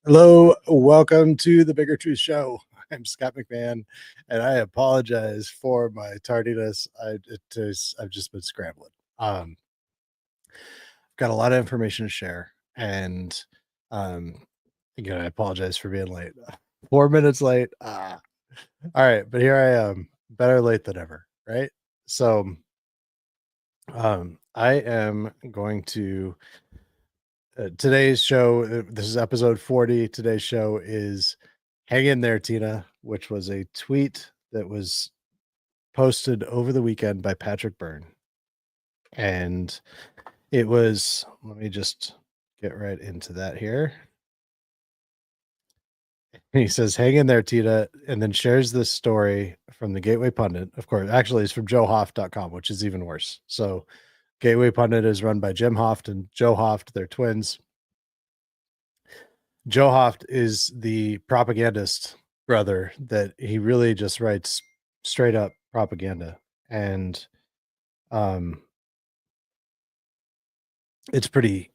Hello, welcome to the Bigger Truth Show. I'm Scott McMahon, and I apologize for my tardiness. I've just been scrambling. Got a lot of information to share, and um, again, I apologize for being late. 4 minutes late. All right, but here I am. Better late than ever, right? So, I am going to today's show. This is episode 40. Today's show is "Hang in there, Tina," which was a tweet that was posted over the weekend by Patrick Byrne, and it was. Let me just get right into that here. He says, "Hang in there, Tina," and then shares this story from the Gateway Pundit. Of course, actually, it's from JoeHoft.com, which is even worse. So, Gateway Pundit is run by Jim Hoft and Joe Hoft. They're twins. Joe Hoft is the propagandist brother that he really just writes straight up propaganda. And it's pretty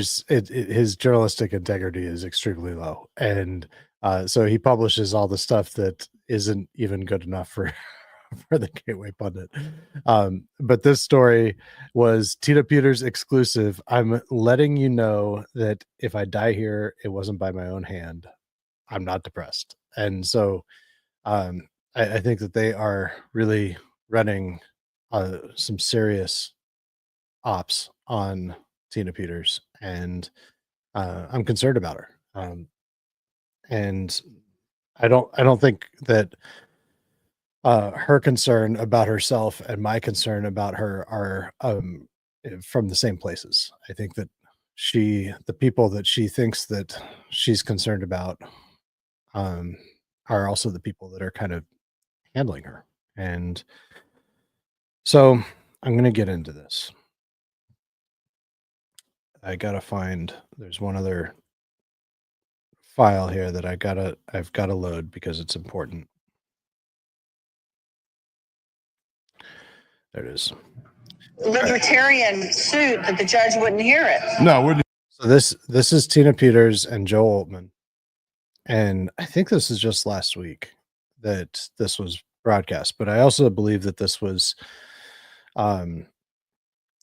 his journalistic integrity is extremely low. And so he publishes all the stuff that isn't even good enough for for the Gateway Pundit. But this story was Tina Peters exclusive. I'm letting you know that if I die here, it wasn't by my own hand. I'm not depressed. And so I think that they are really running some serious ops on Tina Peters, and I'm concerned about her. And I don't think that her concern about herself and my concern about her are from the same places. I think that the people that she thinks that she's concerned about, um, are also the people that are kind of handling her. And so I'm going to get into this. I got to find, there's one other file here that I've got to load because it's important. There it is. Libertarian suit that the judge wouldn't hear it. No, wouldn't. So this is Tina Peters and Joe Altman. And I think this is just last week that this was broadcast, but I also believe that this was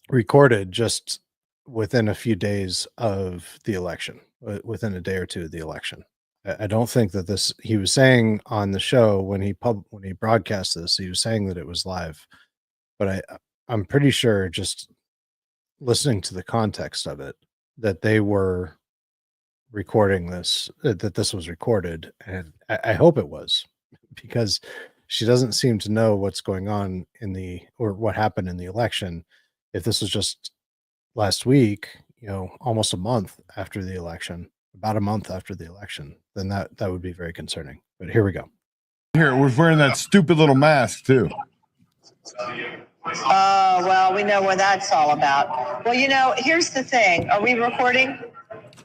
recorded just within a few days of the election, within a day or two of the election. I don't think that he was saying on the show when he broadcast this, he was saying that it was live, but I'm pretty sure, just listening to the context of it, that they were recording this, that this was recorded. And I hope it was, because she doesn't seem to know what's going on or what happened in the election. If this was just last week, almost a month after the election, about a month after the election, then that would be very concerning. But here we go. Here, we're wearing that stupid little mask too. Well, we know what that's all about. Well, here's the thing. Are we recording?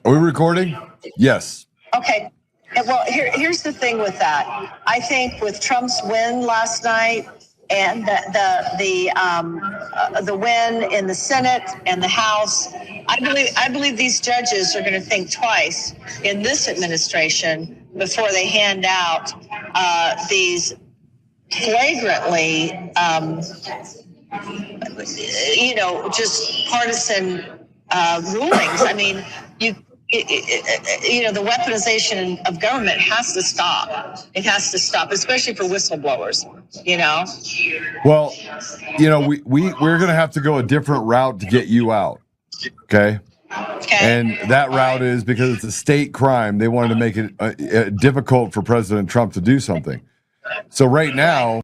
Are we recording? Yes. Okay. Well, here's the thing with that. I think with Trump's win last night and the win in the Senate and the House, I believe these judges are going to think twice in this administration before they hand out these flagrantly, just partisan rulings. I mean, the weaponization of government has to stop. It has to stop, especially for whistleblowers. Well, we're going to have to go a different route to get you out. Okay. And that route is because it's a state crime. They wanted to make it difficult for President Trump to do something. So right now.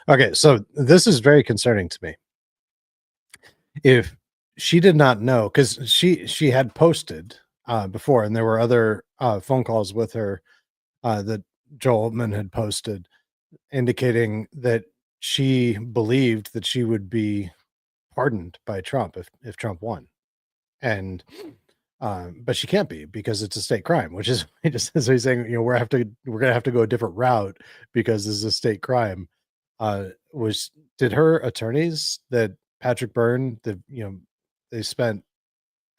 Okay. So this is very concerning to me. If she did not know, because she had posted before, and there were other phone calls with her that Joel Altman had posted, indicating that she believed that she would be pardoned by Trump if Trump won. And but she can't be, because it's a state crime, which is so he's saying, we're gonna have to go a different route because this is a state crime. Did her attorneys that Patrick Byrne, they spent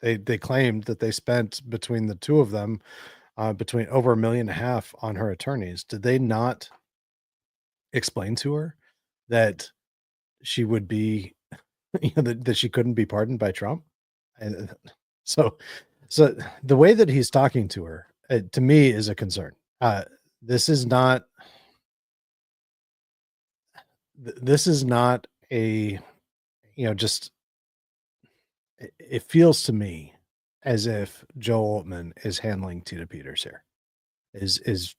They claimed that they spent between the two of them between over $1.5 million on her attorneys. Did they not explain to her that she would be, that she couldn't be pardoned by Trump? And so, so the way that he's talking to her, to me, is a concern. This is not. This is not a, just. It feels to me as if Joe Altman is handling Tina Peters here. Is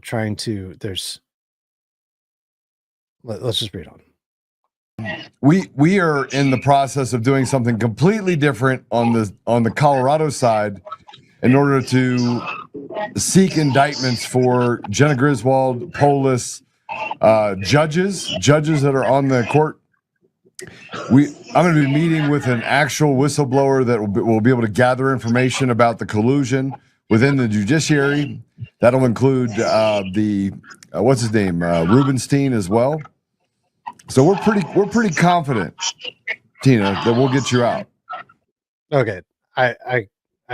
trying to. Let's just read on. We are in the process of doing something completely different on the Colorado side in order to seek indictments for Jenna Griswold, Polis, judges that are on the court. I'm going to be meeting with an actual whistleblower that will be able to gather information about the collusion within the judiciary. That'll include the what's his name, Rubenstein as well. So we're pretty confident, Tina, that we'll get you out. Okay, I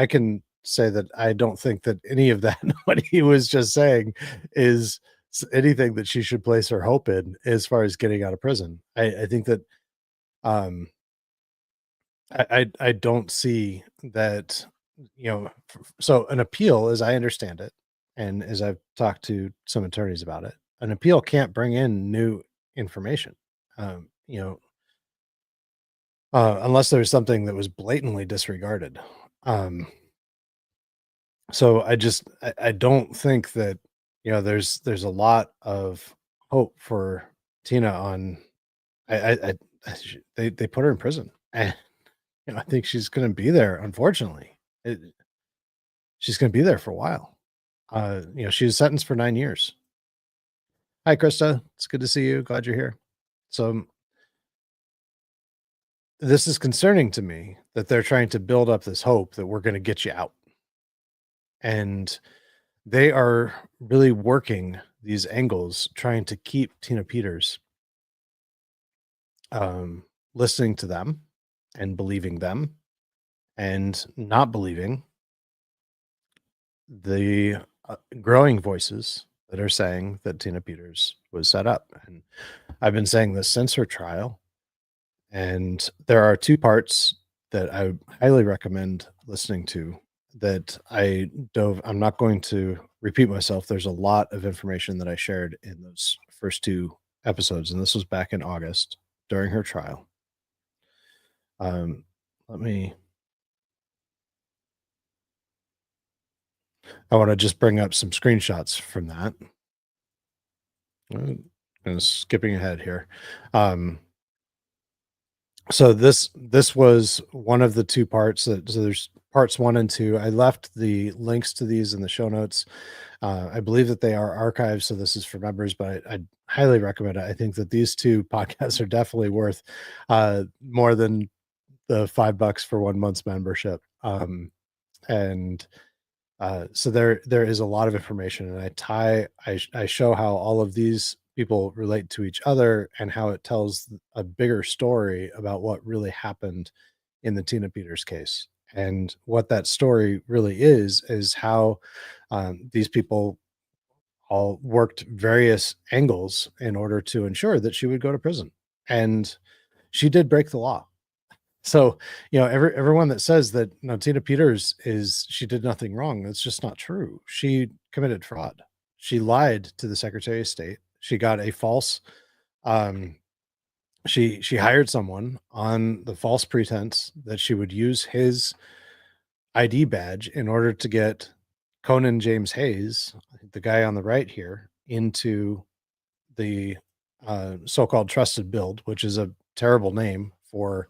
can say that I don't think that any of that what he was just saying is anything that she should place her hope in as far as getting out of prison. I think that I don't see that, so an appeal, as I understand it, and as I've talked to some attorneys about it, an appeal can't bring in new information. Unless there's something that was blatantly disregarded. So I don't think that, there's a lot of hope for Tina on, they put her in prison, and I think she's going to be there. Unfortunately, she's going to be there for a while. She was sentenced for 9 years. Hi, Krista. It's good to see you. Glad you're here. So this is concerning to me that they're trying to build up this hope that we're going to get you out. And they are really working these angles, trying to keep Tina Peters listening to them and believing them and not believing the growing voices that are saying that Tina Peters was set up. And I've been saying this since her trial. And there are two parts that I highly recommend listening to that I'm not going to repeat myself. There's a lot of information that I shared in those first two episodes, and this was back in August during her trial. I want to just bring up some screenshots from that. I'm skipping ahead here. So this was one of the two parts. So there's parts 1 and 2. I left the links to these in the show notes. I believe that they are archived, so this is for members, but I highly recommend it. I think that these two podcasts are definitely worth more than the $5 for 1 month's membership. So there is a lot of information, and I show how all of these people relate to each other and how it tells a bigger story about what really happened in the Tina Peters case. And what that story really is how these people all worked various angles in order to ensure that she would go to prison. And she did break the law. So, everyone that says that Tina Peters she did nothing wrong, that's just not true. She committed fraud. She lied to the Secretary of State. She got a false, she hired someone on the false pretense that she would use his ID badge in order to get Conan James Hayes, the guy on the right here, into the so-called trusted build, which is a terrible name for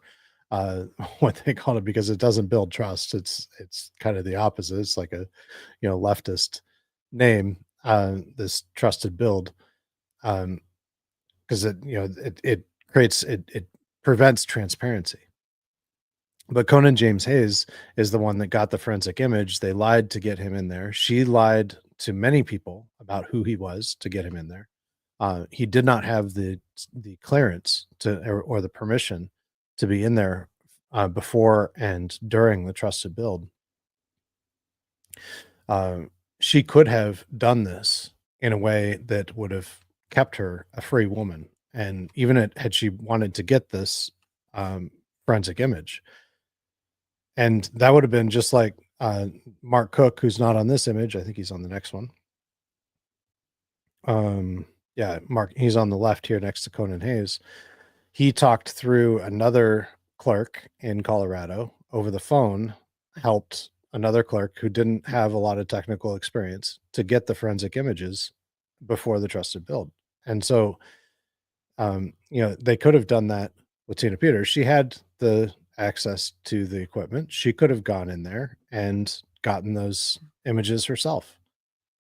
what they call it, because it doesn't build trust. It's kind of the opposite. It's like a leftist name, this trusted build, because it prevents transparency. But Conan James Hayes is the one that got the forensic image. They lied to get him in there. She lied to many people about who he was to get him in there. He did not have the clearance or the permission to be in there before and during the trusted build, she could have done this in a way that would have kept her a free woman. And even had she wanted to get this forensic image, and that would have been just like Mark Cook, who's not on this image. I think he's on the next one. Yeah, Mark, he's on the left here next to Conan Hayes. He talked through another clerk in Colorado over the phone, helped another clerk who didn't have a lot of technical experience to get the forensic images before the trusted build. And so, they could have done that with Tina Peters. She had the access to the equipment. She could have gone in there and gotten those images herself.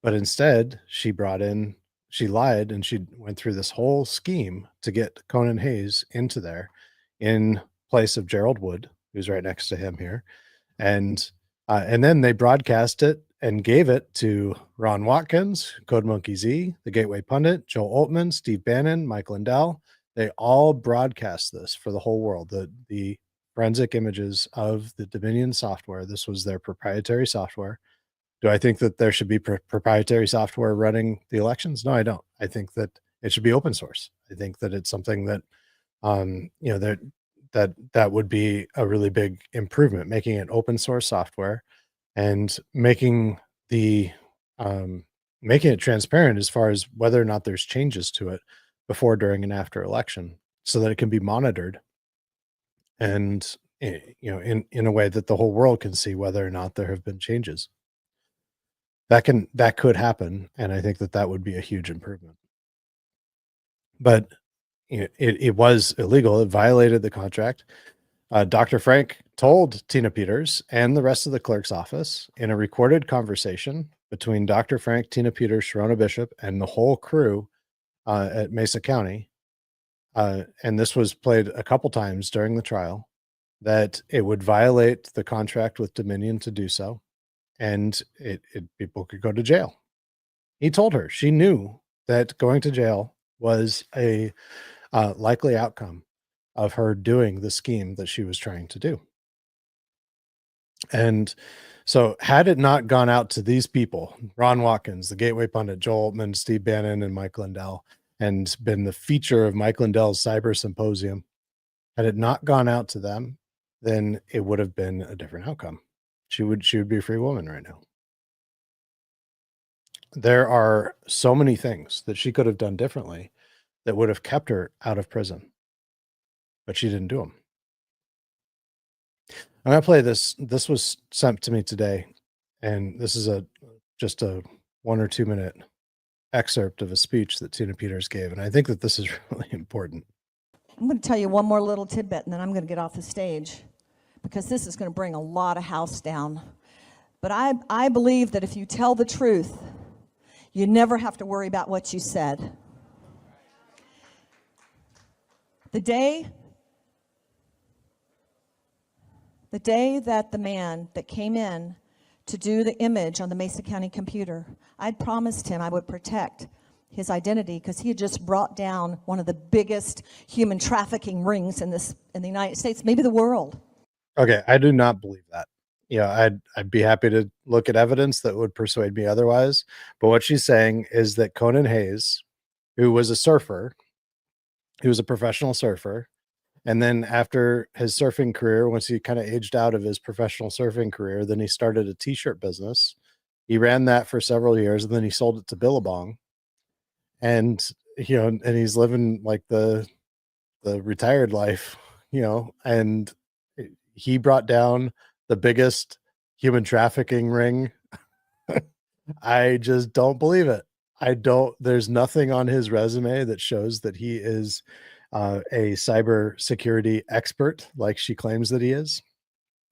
But instead, she lied, and she went through this whole scheme to get Conan Hayes into there in place of Gerald Wood, who's right next to him here. And then they broadcast it and gave it to Ron Watkins, Code Monkey Z, the Gateway Pundit, Joel Altman, Steve Bannon, Mike Lindell. They all broadcast this for the whole world. The forensic images of the Dominion software. This was their proprietary software. Do I think that there should be proprietary software running the elections? No, I don't. I think that it should be open source. I think that it's something that, that would be a really big improvement, making it open source software and making it transparent as far as whether or not there's changes to it before, during, and after election, so that it can be monitored and, in a way that the whole world can see whether or not there have been changes. That could happen, and I think that would be a huge improvement. But it was illegal. It violated the contract. Dr. Frank told Tina Peters and the rest of the clerk's office in a recorded conversation between Dr. Frank, Tina Peters, Sharona Bishop, and the whole crew at Mesa County, and this was played a couple times during the trial, that it would violate the contract with Dominion to do so, and people could go to jail. He told her. She knew that going to jail was a likely outcome of her doing the scheme that she was trying to do. And so had it not gone out to these people, Ron Watkins, the Gateway Pundit, Joel Altman, Steve Bannon, and Mike Lindell, and been the feature of Mike Lindell's Cyber Symposium, had it not gone out to them, then it would have been a different outcome. She would be a free woman right now. There are so many things that she could have done differently that would have kept her out of prison, but she didn't do them. I'm going to play this. This was sent to me today, and this is just a 1 or 2 minute excerpt of a speech that Tina Peters gave, and I think that this is really important. I'm going to tell you one more little tidbit, and then I'm going to get off the stage, because this is going to bring a lot of house down. But I believe that if you tell the truth, you never have to worry about what you said. The day that the man that came in to do the image on the Mesa County computer, I'd promised him I would protect his identity, because he had just brought down one of the biggest human trafficking rings in the United States, maybe the world. Okay, I do not believe that. I'd be happy to look at evidence that would persuade me otherwise. But what she's saying is that Conan Hayes, who was a surfer, he was a professional surfer, and then after his surfing career, once he kind of aged out of his professional surfing career, then he started a t-shirt business. He ran that for several years, and then he sold it to Billabong. And and he's living like the retired life, and he brought down the biggest human trafficking ring. I just don't believe it. There's nothing on his resume that shows that he is a cyber security expert like she claims that he is.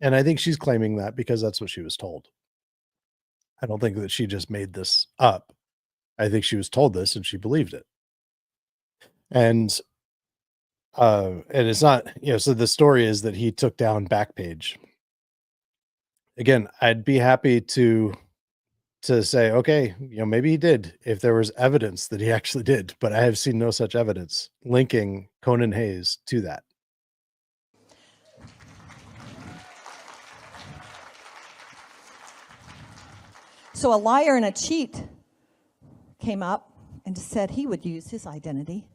And I think she's claiming that because that's what she was told. I don't think that she just made this up. I think she was told this and she believed it. And it's not, so the story is that he took down Backpage. Again, I'd be happy to say, okay, maybe he did if there was evidence that he actually did, but I have seen no such evidence linking Conan Hayes to that. So a liar and a cheat came up and said he would use his identity.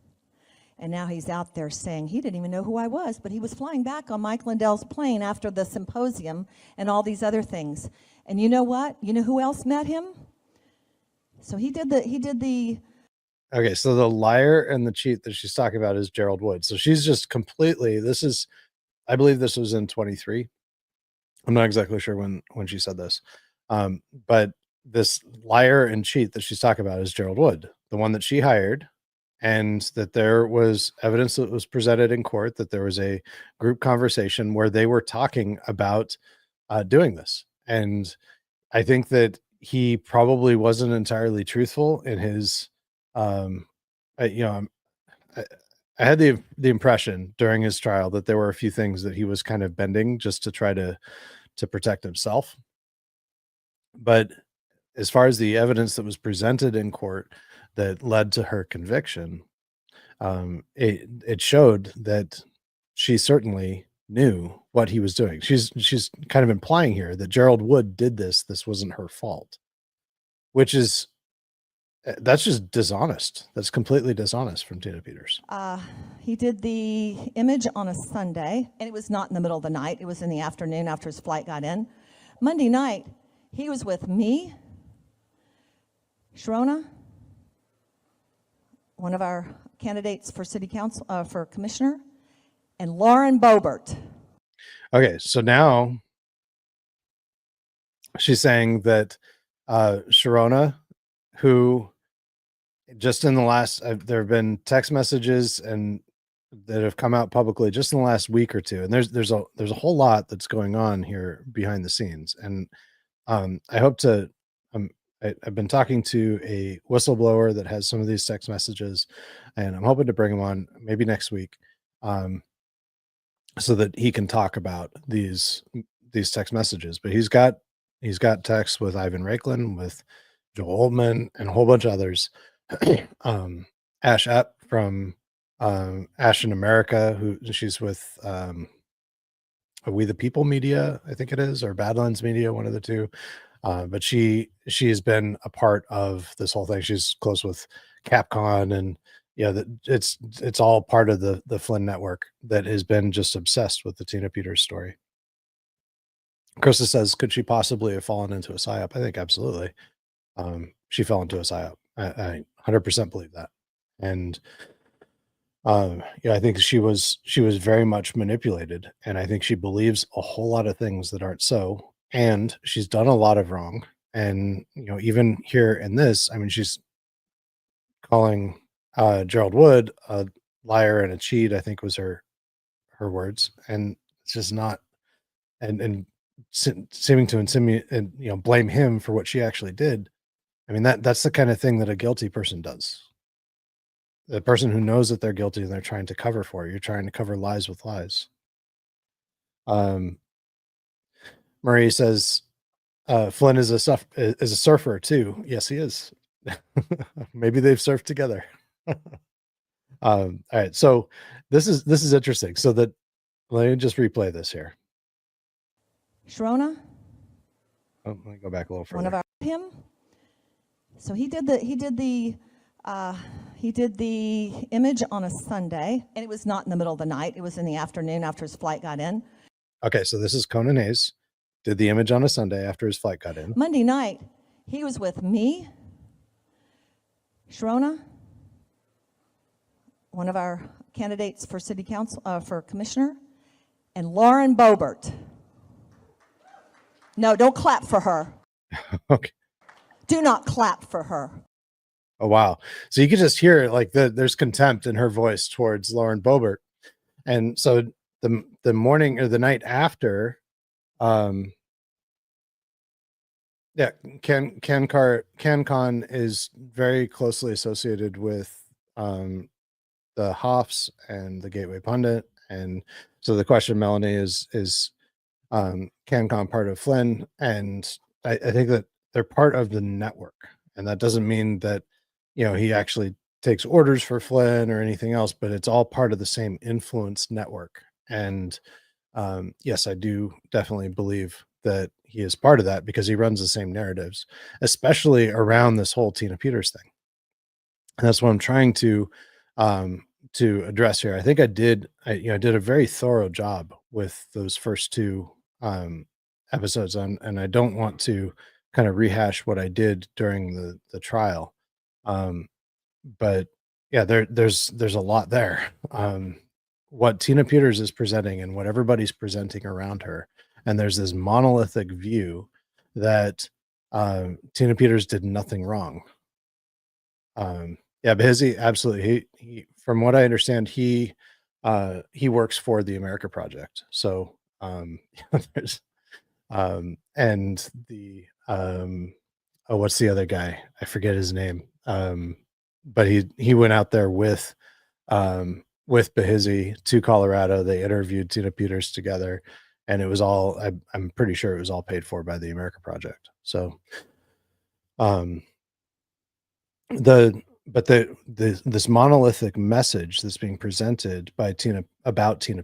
And now he's out there saying he didn't even know who I was, but he was flying back on Mike Lindell's plane after the symposium and all these other things. And you know what? You know who else met him? So he did the Okay, so the liar and the cheat that she's talking about is Gerald Wood. So she's just completely, I believe this was in 23. I'm not exactly sure when she said this. But this liar and cheat that she's talking about is Gerald Wood, the one that she hired, and that there was evidence that was presented in court that there was a group conversation where they were talking about doing this. And I think that he probably wasn't entirely truthful in his, I had the impression during his trial that there were a few things that he was kind of bending just to try to protect himself. But as far as the evidence that was presented in court that led to her conviction, it showed that she certainly knew what he was doing. She's kind of implying here that Gerald Wood did this. This wasn't her fault, which is, that's just dishonest. That's completely dishonest from Tina Peters. he did the image on a Sunday, and it was not in the middle of the night. It was in the afternoon after his flight got in. Monday night, he was with me, Sharona, one of our candidates for city council, for commissioner, and Lauren Boebert. Okay, so now she's saying that Sharona, who just in the last, there have been text messages and that have come out publicly just in the last week or two, and there's a whole lot that's going on here behind the scenes, and I hope to. I've been talking to a whistleblower that has some of these text messages, and I'm hoping to bring him on maybe next week, so that he can talk about these text messages. But he's got texts with Ivan Raiklin, with Joel Oldman, and a whole bunch of others. Ash Epp from Ash in America, who she's with We the People Media, I think it is, or Badlands Media, one of the two. But she has been a part of this whole thing. She's close with Capcom, and it's all part of the Flynn network that has been just obsessed with the Tina Peters story. Krista says, could she possibly have fallen into a psyop? I think absolutely. She fell into a psyop. I 100% believe that. And I think she was very much manipulated, and I think she believes a whole lot of things that aren't so. And she's done a lot of wrong. And, even here in this, I mean, she's calling Gerald Wood a liar and a cheat, I think was her words. And it's just not, and seeming to insinuate and, blame him for what she actually did. I mean, that's the kind of thing that a guilty person does. The person who knows that they're guilty and they're trying to cover for it. You're trying to cover lies with lies. Marie says, Flynn is a surfer too. Yes, he is. Maybe they've surfed together. All right. So this is interesting. So that, let me just replay this here. Sharona. Oh, let me go back a little further. One of him. So he did the image on a Sunday, and it was not in the middle of the night. It was in the afternoon after his flight got in. Okay, so this is Conan Hayes. Did the image on a Sunday after his flight got in. Monday night, he was with me, Sharona, one of our candidates for city council, for commissioner, and Lauren Boebert. No, don't clap for her. Okay. Do not clap for her. Oh, wow. So you can just hear like there's contempt in her voice towards Lauren Boebert. And so the morning or the night after, CanCon is very closely associated with the Hoffs and the Gateway Pundit, and so the question, Melanie, is CanCon part of Flynn? And I think that they're part of the network, and that doesn't mean that he actually takes orders for Flynn or anything else, but it's all part of the same influence network. And yes, I do definitely believe that he is part of that because he runs the same narratives, especially around this whole Tina Peters thing. And that's what I'm trying to address here. I think I did a very thorough job with those first two episodes on, and I don't want to kind of rehash what I did during the trial. But yeah, there's a lot there. What Tina Peters is presenting and what everybody's presenting around her, and there's this monolithic view that Tina Peters did nothing wrong. Yeah, because he absolutely, he from what I understand, he works for the America Project. So there's and the oh, what's the other guy? I forget his name. But he went out there with Behizzi to Colorado. They interviewed Tina Peters together, and it was all I'm pretty sure it was all paid for by the America Project. So this monolithic message that's being presented by Tina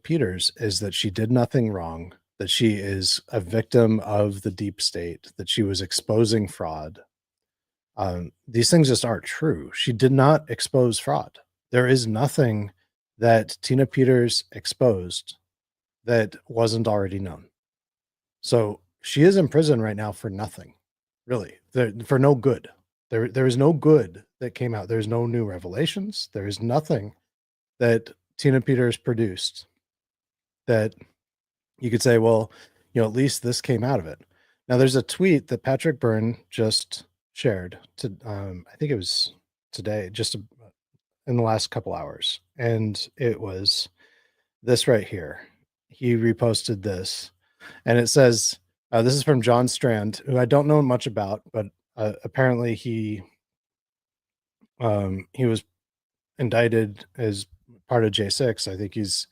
Peters is that she did nothing wrong, that she is a victim of the deep state, that she was exposing fraud. These things just aren't true. She did not expose fraud. There is nothing that Tina Peters exposed that wasn't already known. So she is in prison right now for nothing, really, for no good. There is no good that came out. There's no new revelations. There is nothing that Tina Peters produced that you could say, well, at least this came out of it. Now, there's a tweet that Patrick Byrne just shared to, I think it was today, just in the last couple hours. And it was this right here. He reposted this, and it says, this is from John Strand, who I don't know much about, but apparently he was indicted as part of J6. I think he's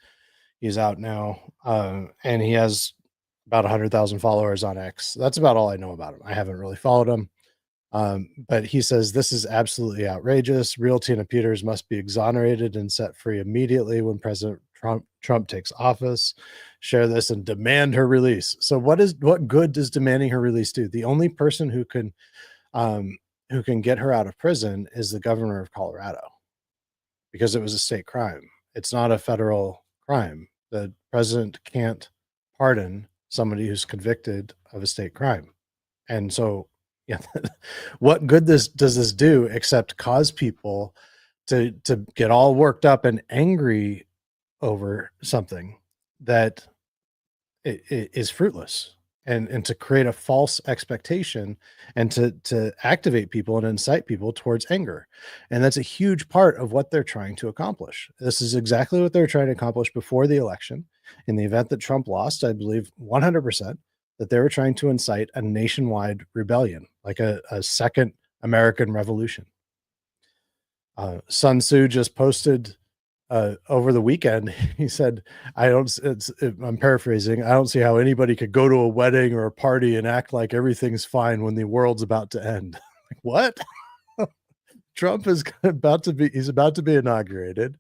out now, and he has about 100,000 followers on X. That's about all I know about him. I haven't really followed him, but he says this is absolutely outrageous. Real Tina Peters must be exonerated and set free immediately when President Trump takes office. Share this and demand her release. So what good does demanding her release do? The only person who can get her out of prison is the governor of Colorado, because it was a state crime. It's not a federal crime. The president can't pardon somebody who's convicted of a state crime. And so, yeah, what good does this do except cause people to get all worked up and angry over something that is fruitless, and to create a false expectation, and to activate people and incite people towards anger. And that's a huge part of what they're trying to accomplish. This is exactly what they're trying to accomplish before the election. In the event that Trump lost, I believe 100% that they were trying to incite a nationwide rebellion, like a second American Revolution. Sun Tzu just posted over the weekend. He said, I'm paraphrasing, I don't see how anybody could go to a wedding or a party and act like everything's fine when the world's about to end. Like, what? Trump is about to be inaugurated.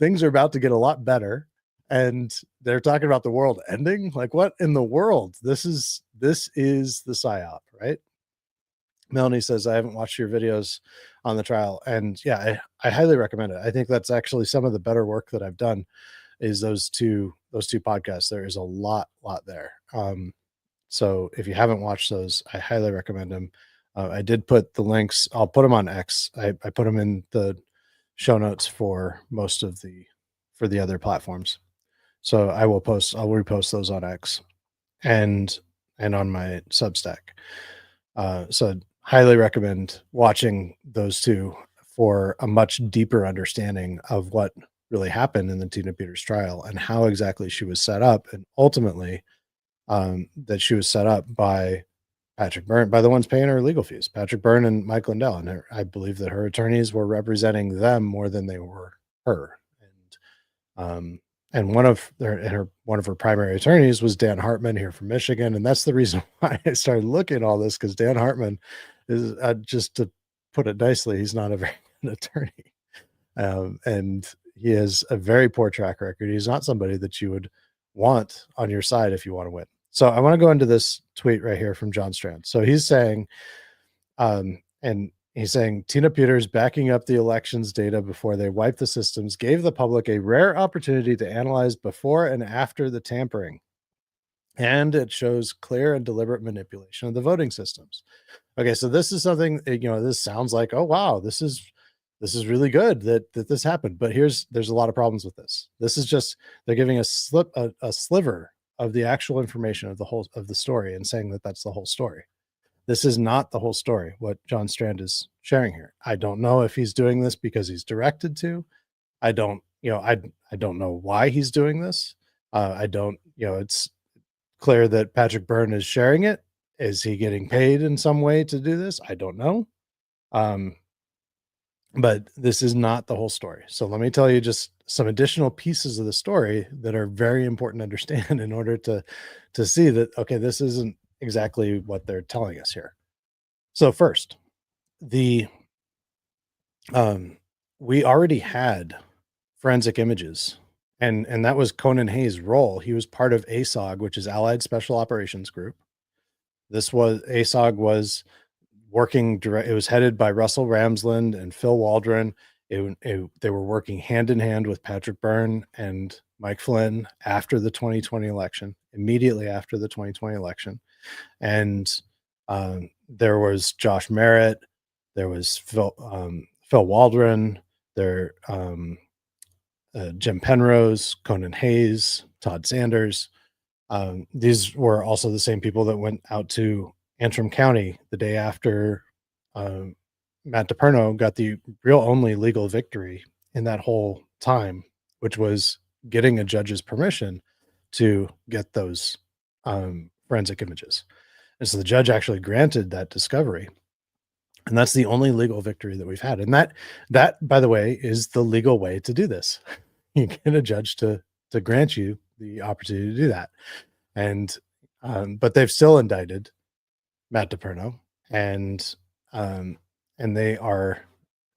Things are about to get a lot better, and they're talking about the world ending. Like, what in the world? This is the psyop, right? Melanie says, I haven't watched your videos on the trial. And yeah, I highly recommend it. I think that's actually some of the better work that I've done, is those two podcasts. There is a lot there. So if you haven't watched those, I highly recommend them. I did put the links. I'll put them on X. I put them in the show notes for the other platforms. So I'll repost those on X and on my Substack. So highly recommend watching those two for a much deeper understanding of what really happened in the Tina Peters trial and how exactly she was set up, and ultimately that she was set up by Patrick Byrne, by the ones paying her legal fees, Patrick Byrne and Mike Lindell. And I believe that her attorneys were representing them more than they were her. And one of her primary attorneys was Dan Hartman here from Michigan. And that's the reason why I started looking at all this, because Dan Hartman is, just to put it nicely, he's not a very good attorney. And he has a very poor track record. He's not somebody that you would want on your side if you want to win. So I want to go into this tweet right here from John Strand. So he's saying, and he's saying Tina Peters backing up the elections data before they wiped the systems gave the public a rare opportunity to analyze before and after the tampering. And it shows clear and deliberate manipulation of the voting systems. Okay, so this is something, this sounds like, oh wow, this is really good that this happened. But there's a lot of problems with this. This is just, they're giving a sliver of the actual information of the story and saying that that's the whole story. This is not the whole story, what John Strand is sharing here. I don't know if he's doing this because he's directed to. I don't know why he's doing this. It's clear that Patrick Byrne is sharing it. Is he getting paid in some way to do this? I don't know. But this is not the whole story. So let me tell you just some additional pieces of the story that are very important to understand in order to see that, okay, this isn't exactly what they're telling us here. So first, we already had forensic images, and that was Conan Hayes' role. He was part of ASOG, which is Allied Special Operations Group. ASOG was working direct. It was headed by Russell Ramsland and Phil Waldron. They were working hand in hand with Patrick Byrne and Mike Flynn after the 2020 election, immediately after the 2020 election. And there was Josh Merritt, there was Phil Waldron, Jim Penrose, Conan Hayes, Todd Sanders. These were also the same people that went out to Antrim County the day after Matt DePerno got the real only legal victory in that whole time, which was getting a judge's permission to get those forensic images. And so the judge actually granted that discovery. And that's the only legal victory that we've had. And that, by the way, is the legal way to do this. You get a judge to grant you the opportunity to do that. And but they've still indicted Matt DePerno, and they are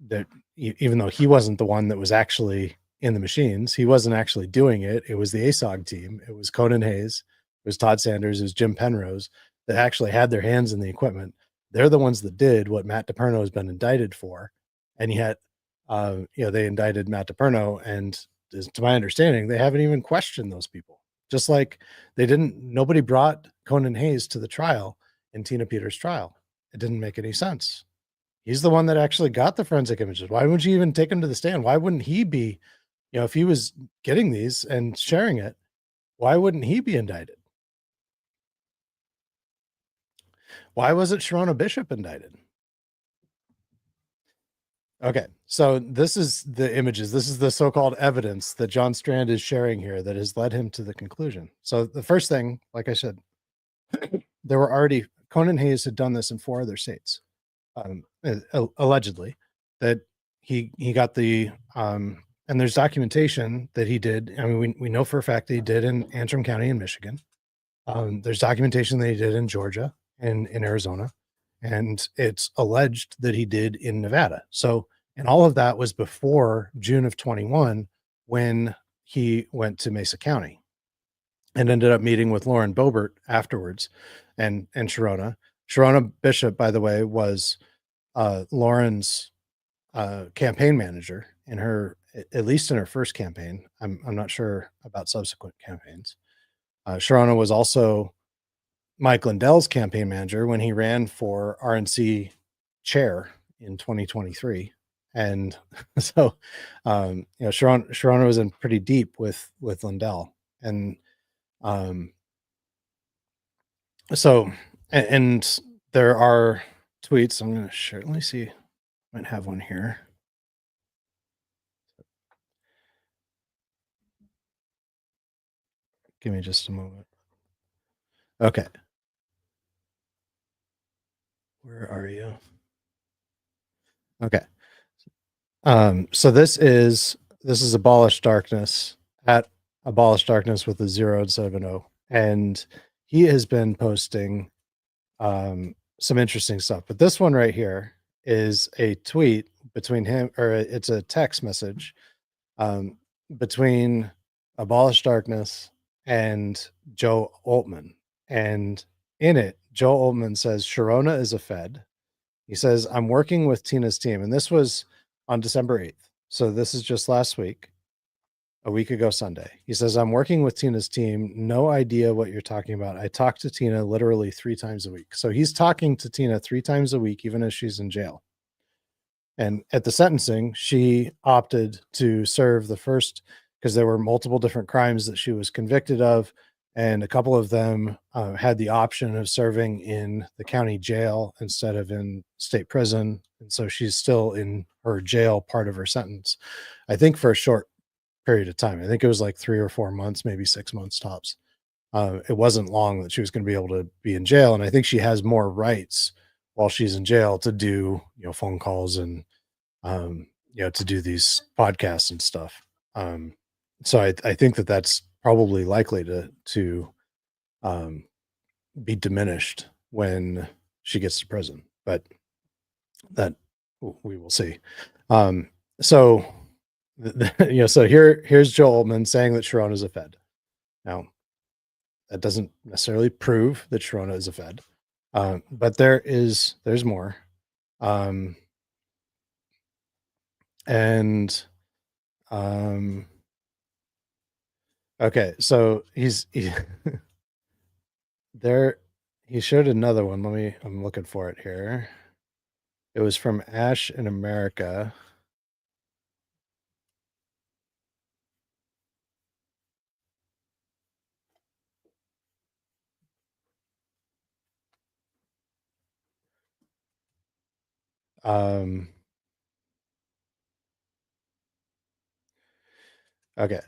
that even though he wasn't the one that was actually in the machines, he wasn't actually doing it. It was the ASOG team. It was Conan Hayes, it was Todd Sanders, it was Jim Penrose that actually had their hands in the equipment. They're the ones that did what Matt DePerno has been indicted for. And yet, they indicted Matt DePerno, and to my understanding, they haven't even questioned those people. Just like nobody brought Conan Hayes to the trial in Tina Peters' trial. It didn't make any sense. He's the one that actually got the forensic images. Why wouldn't you even take him to the stand? Why wouldn't he be, if he was getting these and sharing it, why wouldn't he be indicted? Why wasn't Sharona Bishop indicted? Okay, so this is the images. This is the so-called evidence that John Strand is sharing here that has led him to the conclusion. So the first thing, like I said, there were already, Conan Hayes had done this in 4 other states, allegedly, that he got the, and there's documentation that he did. I mean, we know for a fact that he did in Antrim County in Michigan. There's documentation that he did in Georgia and in Arizona. And it's alleged that he did in Nevada. So, and all of that was before June of 21, when he went to Mesa County and ended up meeting with Lauren Boebert afterwards and Sharona. Sharona Bishop, by the way, was Lauren's campaign manager in her, at least in her first campaign. I'm not sure about subsequent campaigns. Sharona was also Mike Lindell's campaign manager when he ran for RNC chair in 2023. And so, Sharona was in pretty deep with Lindell. And so, and there are tweets. I'm going to share. Let me see. I might have one here. Give me just a moment. Okay. Where are you? Okay. So this is Abolish Darkness at Abolish Darkness with a 0 instead of an O. And he has been posting some interesting stuff. But this one right here is a tweet between him, or it's a text message between Abolish Darkness and Joe Altman. And in it, Joe Altman says Sharona is a Fed. He says, I'm working with Tina's team. And this was on December 8th. So this is just last week, a week ago Sunday. He says, I'm working with Tina's team. No idea what you're talking about. I talk to Tina literally 3 times a week. So he's talking to Tina 3 times a week, even as she's in jail. And at the sentencing, she opted to serve the first, because there were multiple different crimes that she was convicted of. And a couple of them had the option of serving in the county jail instead of in state prison. And so she's still in her jail part of her sentence, I think for a short period of time. I think it was like 3 or 4 months, maybe 6 months tops. It wasn't long that she was going to be able to be in jail. And I think she has more rights while she's in jail to do, phone calls and, to do these podcasts and stuff. So I think that that's probably likely to be diminished when she gets to prison, but that we will see. So here's Joel Altman saying that Sharona is a Fed. Now, that doesn't necessarily prove that Sharona is a Fed, but there's more. Okay, so he there. He showed another one. I'm looking for it here. It was from Ash in America. Okay.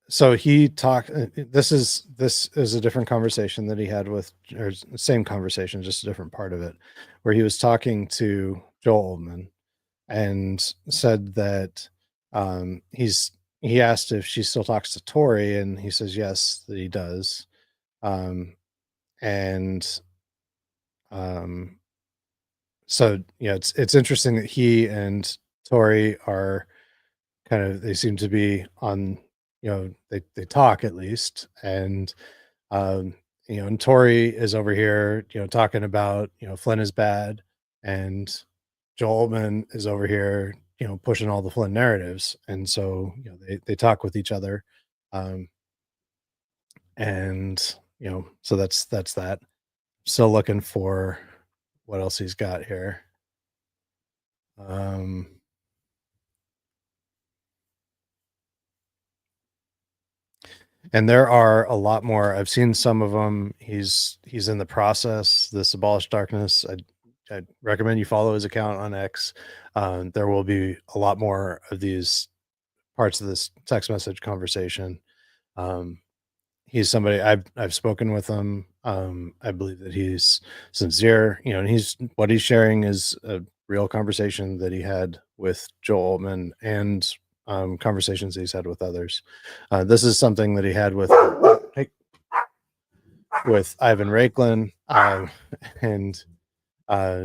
So he talked, this is a different conversation that he had with, or same conversation, just a different part of it, where he was talking to Joel Altman and said that he asked if she still talks to Tori, and he says yes, that he does. So it's interesting that he and Tori are they seem to be on, they talk at least. And, and Tori is over here, talking about, Flynn is bad. And Joel Altman is over here, pushing all the Flynn narratives. And so, they talk with each other. And, so that's that. Still looking for what else he's got here. And there are a lot more. I've seen some of them. He's in the process. This Abolish Darkness. I recommend you follow his account on X. There will be a lot more of these parts of this text message conversation. He's somebody I've spoken with him. I believe that he's sincere, and what he's sharing is a real conversation that he had with Joel Altman and conversations that he's had with others. This is something that he had with Ivan Raiklin, and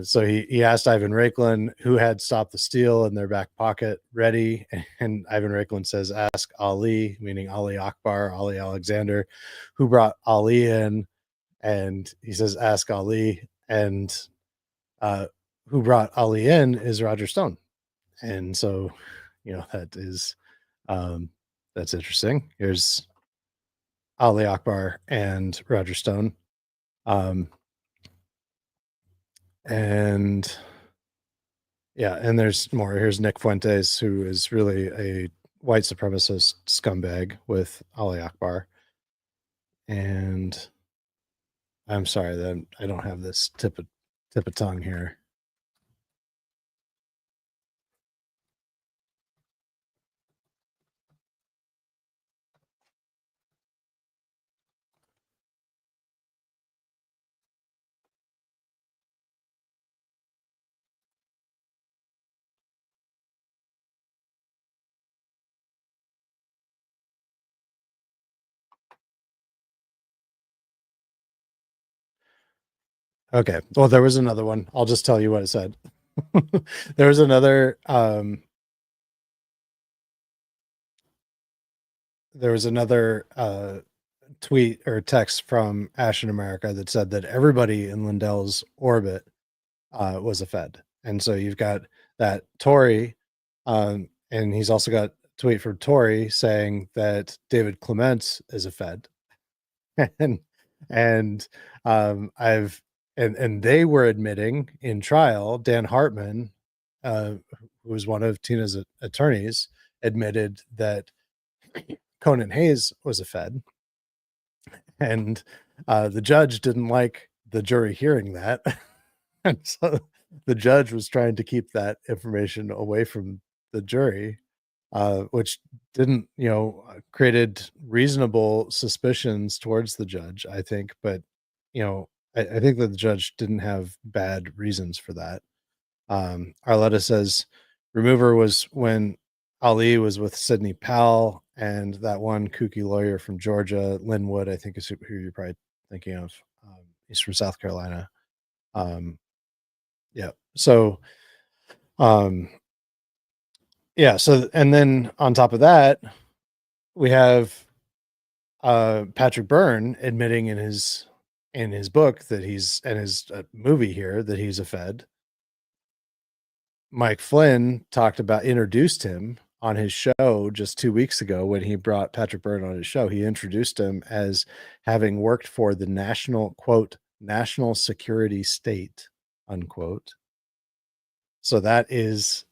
so he asked Ivan Raiklin who had Stop the Steal in their back pocket ready, and Ivan Raiklin says, ask Ali, meaning Ali Akbar, Ali Alexander, who brought Ali in, and he says, ask Ali, and who brought Ali in is Roger Stone. And so, that is, that's interesting. Here's Ali Akbar and Roger Stone. And yeah, and there's more. Here's Nick Fuentes, who is really a white supremacist scumbag with Ali Akbar. And I'm sorry that I don't have this tip of tongue here. Okay. Well, there was another one. I'll just tell you what it said. There was another there was another tweet or text from Ash in America that said that everybody in Lindell's orbit was a Fed. And so you've got that Tory, and he's also got a tweet from Tory saying that David Clement is a Fed. and and they were admitting in trial, Dan Hartman, who was one of Tina's attorneys, admitted that Conan Hayes was a Fed. And the judge didn't like the jury hearing that. And so the judge was trying to keep that information away from the jury, which didn't, created reasonable suspicions towards the judge, I think. But, I think that the judge didn't have bad reasons for that. Arletta says remover was when Ali was with Sidney Powell and that one kooky lawyer from Georgia, Lynn Wood, I think is who you're probably thinking of. He's from South Carolina. Yeah. So, yeah. So, and then on top of that, we have Patrick Byrne admitting in his book that he's, and his movie here, that he's a Fed. Mike Flynn introduced him on his show just 2 weeks ago when he brought Patrick Byrne on his show. He introduced him as having worked for the national security state, unquote. So that is,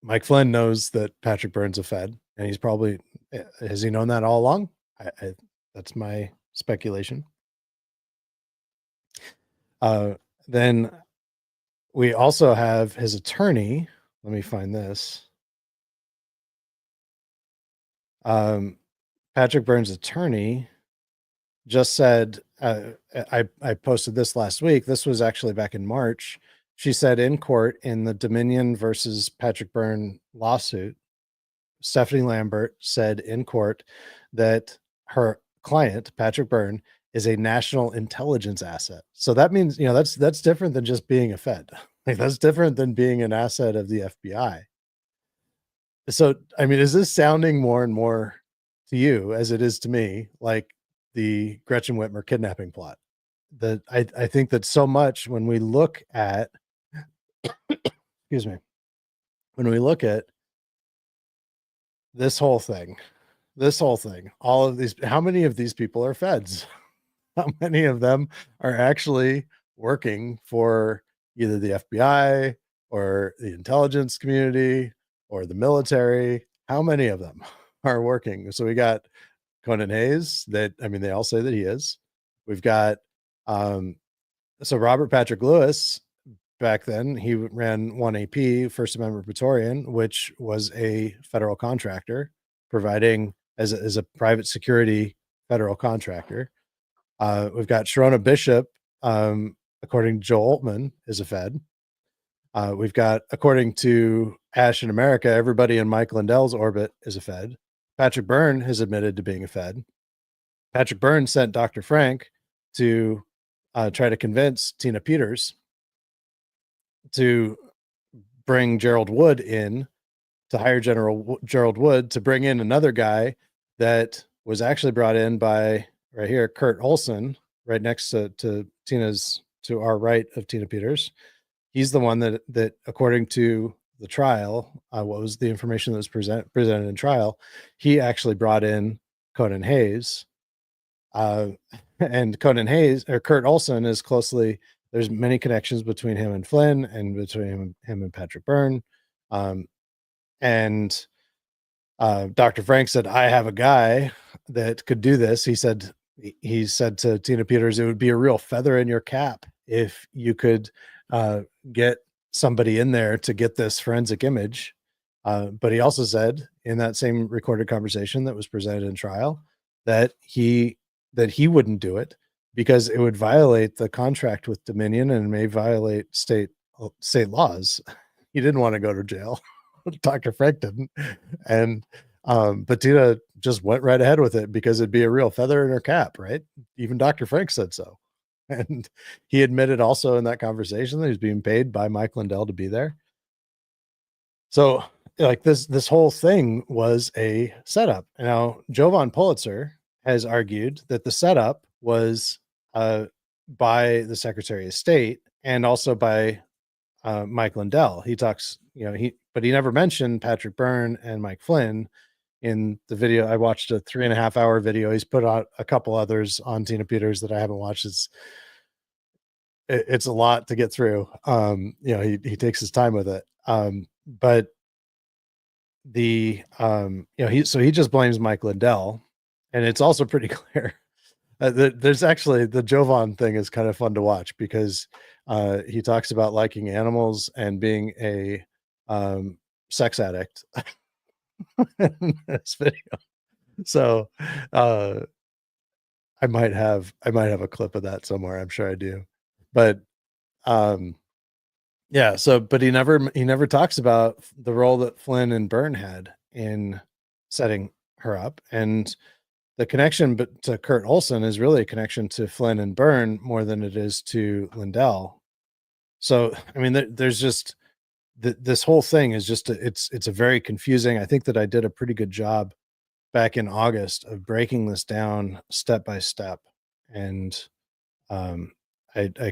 Mike Flynn knows that Patrick Byrne's a Fed, and he's probably, has he known that all along? That's my speculation. Then we also have his attorney. Let me find this. Patrick Byrne's attorney just said, I posted this last week. This was actually back in March. She said in court in the Dominion versus Patrick Byrne lawsuit, Stephanie Lambert said in court that her client, Patrick Byrne, is a national intelligence asset. So that means, that's different than just being a Fed. Like, that's different than being an asset of the FBI. So, I mean, is this sounding more and more to you, as it is to me, like the Gretchen Whitmer kidnapping plot? That I think that so much when we look at, excuse me, when we look at this whole thing, all of these, how many of these people are Feds? How many of them are actually working for either the FBI or the intelligence community or the military? How many of them are working? So we got Conan Hayes, that, I mean, they all say that he is. We've got, so Robert Patrick Lewis, back then, he ran 1AP, First Amendment Praetorian, which was a federal contractor providing as a private security federal contractor. We've got Sharona Bishop, according to Joe Altman, is a Fed. We've got, according to Ash in America, everybody in Mike Lindell's orbit is a Fed. Patrick Byrne has admitted to being a Fed. Patrick Byrne sent Dr. Frank to try to convince Tina Peters to bring Gerald Wood in, to hire Gerald Wood to bring in another guy that was actually brought in by, right here, Kurt Olson, right next to Tina's, to our right of Tina Peters. He's the one that according to the trial, what was the information that was presented in trial, he actually brought in Conan Hayes. And Conan Hayes, or Kurt Olson, is closely, there's many connections between him and Flynn and between him and Patrick Byrne. And Dr. Frank said, I have a guy that could do this. He said to Tina Peters, it would be a real feather in your cap if you could get somebody in there to get this forensic image. But he also said in that same recorded conversation that was presented in trial that he wouldn't do it because it would violate the contract with Dominion and may violate state laws. He didn't want to go to jail. Dr. Frank didn't. And but Tina just went right ahead with it because it'd be a real feather in her cap, right? Even Dr. Frank said so. And he admitted also in that conversation that he's being paid by Mike Lindell to be there. So like this whole thing was a setup. Now, Jovan Pulitzer has argued that the setup was by the Secretary of State and also by Mike Lindell. He talks, but he never mentioned Patrick Byrne and Mike Flynn in the video. I watched a 3.5 hour video. He's put out a couple others on Tina Peters that I haven't watched. It's a lot to get through. He takes his time with it. But he just blames Mike Lindell, and it's also pretty clear. There's actually the Jovan thing is kind of fun to watch because he talks about liking animals and being a sex addict in this video. So I might have a clip of that somewhere. I'm sure I do. But but he never talks about the role that Flynn and Byrne had in setting her up, and the connection to Kurt Olson is really a connection to Flynn and Byrne more than it is to Lindell. So I mean, there's just this whole thing is just it's a very confusing. I think that I did a pretty good job back in August of breaking this down step by step, and I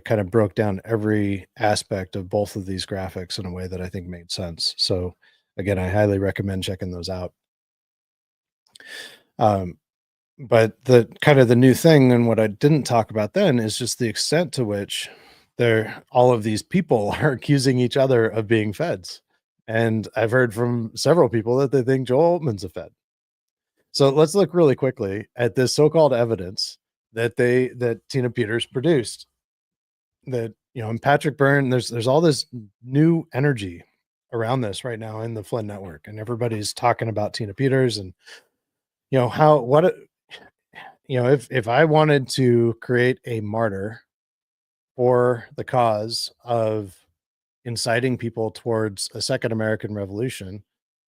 kind of broke down every aspect of both of these graphics in a way that I think made sense. So again, I highly recommend checking those out. But the kind of the new thing and what I didn't talk about then is just the extent to which all of these people are accusing each other of being feds. And I've heard from several people that they think Joel Altman's a fed. So let's look really quickly at this so-called evidence that Tina Peters produced. That, and Patrick Byrne, there's all this new energy around this right now in the Flynn network, and everybody's talking about Tina Peters and if I wanted to create a martyr for the cause of inciting people towards a second American Revolution,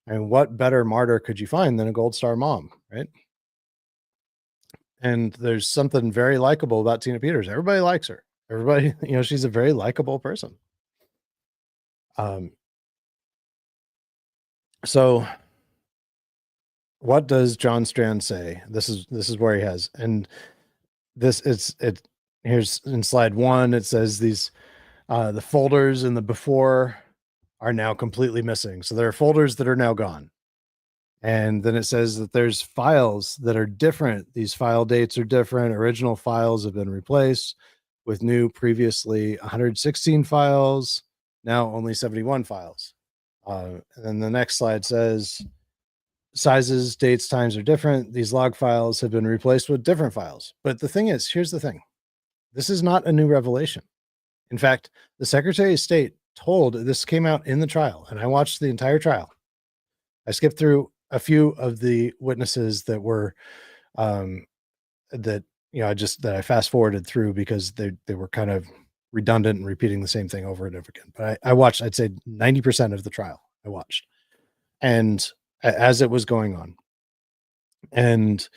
and what better martyr could you find than a Gold Star mom, right? And there's something very likable about Tina Peters. Everybody likes her. Everybody, she's a very likable person. So what does John Strand say? This is where he has, and here's in slide 1, it says these, the folders in the before are now completely missing. So there are folders that are now gone. And then it says that there's files that are different. These file dates are different. Original files have been replaced with new, previously 116 files, now only 71 files. And then the next slide says sizes, dates, times are different. These log files have been replaced with different files. But the thing is, here's the thing. This is not a new revelation. In fact, the Secretary of State this came out in the trial, and I watched the entire trial. I skipped through a few of the witnesses that were that I fast forwarded through because they were kind of redundant and repeating the same thing over and over again. But I watched, I'd say 90% of the trial I watched, and as it was going on, and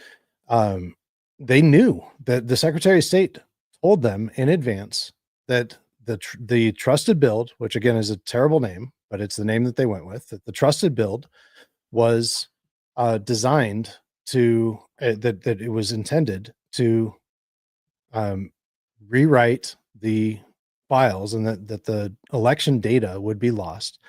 they knew that the Secretary of State told them in advance that the trusted build, which again is a terrible name, but it's the name that they went with, that the trusted build was designed to that it was intended to rewrite the files, and that the election data would be lost.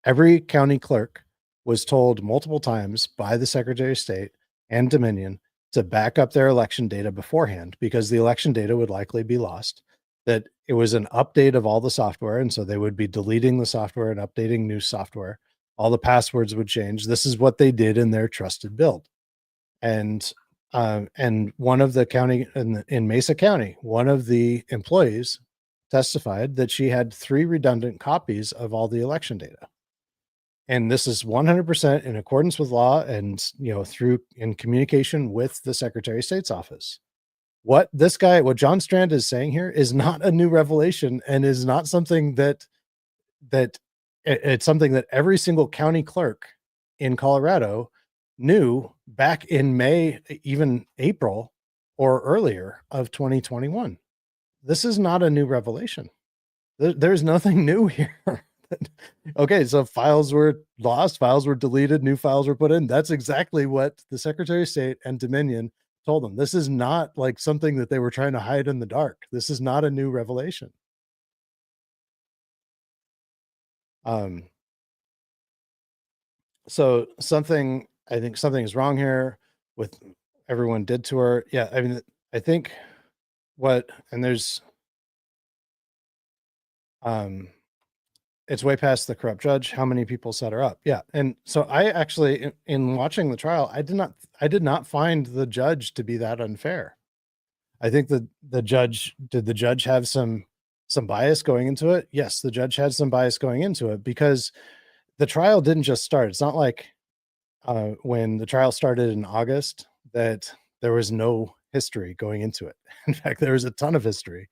Every county clerk was told multiple times by the Secretary of State and Dominion to back up their election data beforehand, because the election data would likely be lost, that it was an update of all the software. And so they would be deleting the software and updating new software. All the passwords would change. This is what they did in their trusted build. And one of the county in Mesa County, one of the employees testified that she had 3 redundant copies of all the election data. And this is 100% in accordance with law and, through in communication with the Secretary of State's office. What John Strand is saying here is not a new revelation, and is not something that it's something that every single county clerk in Colorado knew back in May, even April or earlier of 2021. This is not a new revelation. There's nothing new here. Okay, so files were lost, files were deleted, new files were put in. That's exactly what the Secretary of State and Dominion told them. This is not like something that they were trying to hide in the dark. This is not a new revelation. So I think something is wrong here with everyone did to her. Yeah, I mean, I think and there's, it's way past the corrupt judge. How many people set her up? Yeah. And so I actually, in watching the trial, I did not find the judge to be that unfair. I think that did the judge have some bias going into it? Yes, the judge had some bias going into it because the trial didn't just start. It's not like when the trial started in August that there was no history going into it. In fact, there was a ton of history.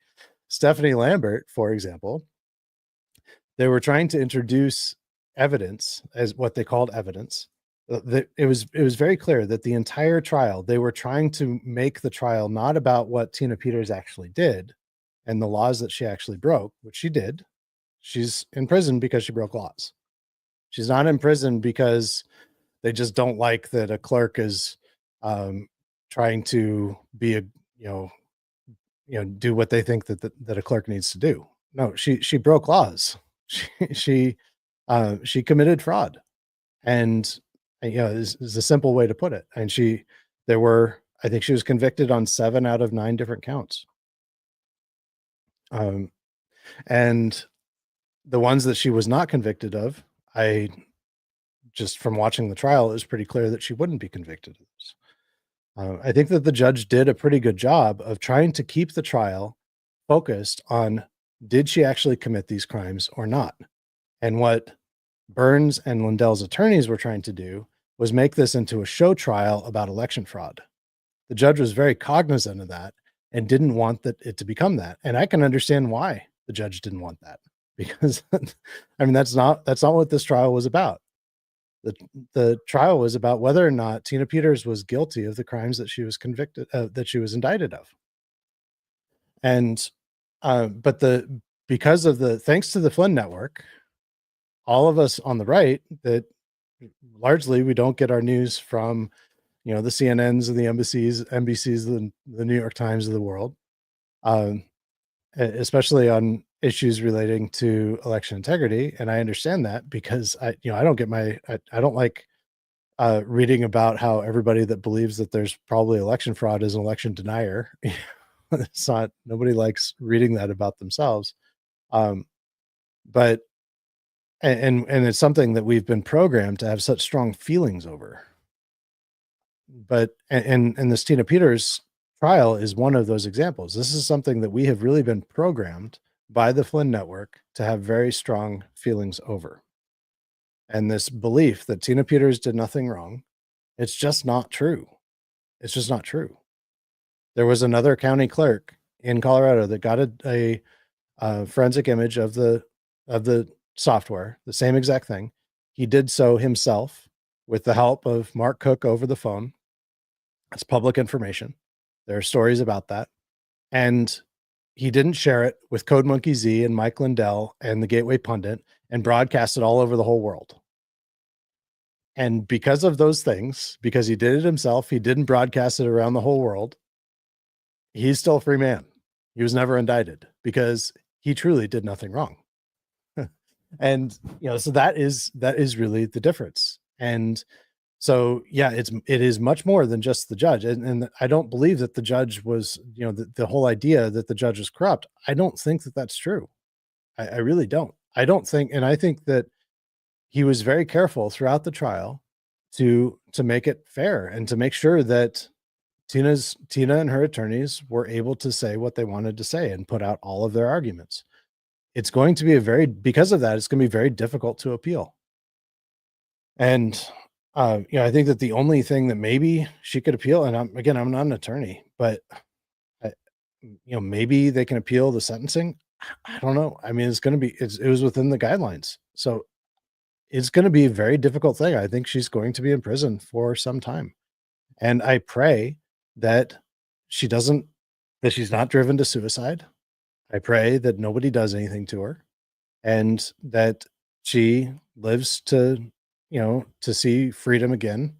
Stephanie Lambert, for example, they were trying to introduce evidence, as what they called evidence. It was very clear that the entire trial, they were trying to make the trial not about what Tina Peters actually did and the laws that she actually broke, which she did. She's in prison because she broke laws. She's not in prison because they just don't like that a clerk is trying to be do what they think that a clerk needs to do. No, she broke laws. She committed fraud, and is a simple way to put it. And I think she was convicted on 7 out of 9 different counts. And the ones that she was not convicted of, just from watching the trial, it was pretty clear that she wouldn't be convicted of this. I think that the judge did a pretty good job of trying to keep the trial focused on, did she actually commit these crimes or not? And what Burns and Lindell's attorneys were trying to do was make this into a show trial about election fraud. The judge was very cognizant of that and didn't want it to become that. And I can understand why the judge didn't want that, because I mean, that's not what this trial was about. The trial was about whether or not Tina Peters was guilty of the crimes that she was convicted that she was indicted of. And but because of thanks to the Flynn Network, all of us on the right, that largely we don't get our news from, the CNNs and the NBCs, the New York Times of the world, especially on issues relating to election integrity. And I understand that because I don't get I don't like reading about how everybody that believes that there's probably election fraud is an election denier. It's not, nobody likes reading that about themselves. But it's something that we've been programmed to have such strong feelings over. But and this Tina Peters trial is one of those examples. This is something that we have really been programmed by the Flynn Network to have very strong feelings over. And this belief that Tina Peters did nothing wrong, it's just not true. It's just not true. There was another county clerk in Colorado that got a forensic image of the software, the same exact thing. He did so himself with the help of Mark Cook over the phone. It's public information. There are stories about that. And he didn't share it with Code Monkey Z and Mike Lindell and the Gateway Pundit and broadcast it all over the whole world. And because of those things, because he did it himself, he didn't broadcast it around the whole world, he's still a free man. He was never indicted because he truly did nothing wrong. And, so that is really the difference. And so, yeah, it is much more than just the judge. And I don't believe that the judge was, the whole idea that the judge was corrupt. I don't think that that's true. I really don't. I don't think, and I think that he was very careful throughout the trial to make it fair and to make sure that Tina and her attorneys were able to say what they wanted to say and put out all of their arguments. It's going to be because of that, it's going to be very difficult to appeal. And, I think that the only thing that maybe she could appeal, and I'm not an attorney, but maybe they can appeal the sentencing. I don't know. I mean, it was within the guidelines. So it's going to be a very difficult thing. I think she's going to be in prison for some time. And I pray that she's not driven to suicide. I pray that nobody does anything to her, and that she lives to, to see freedom again.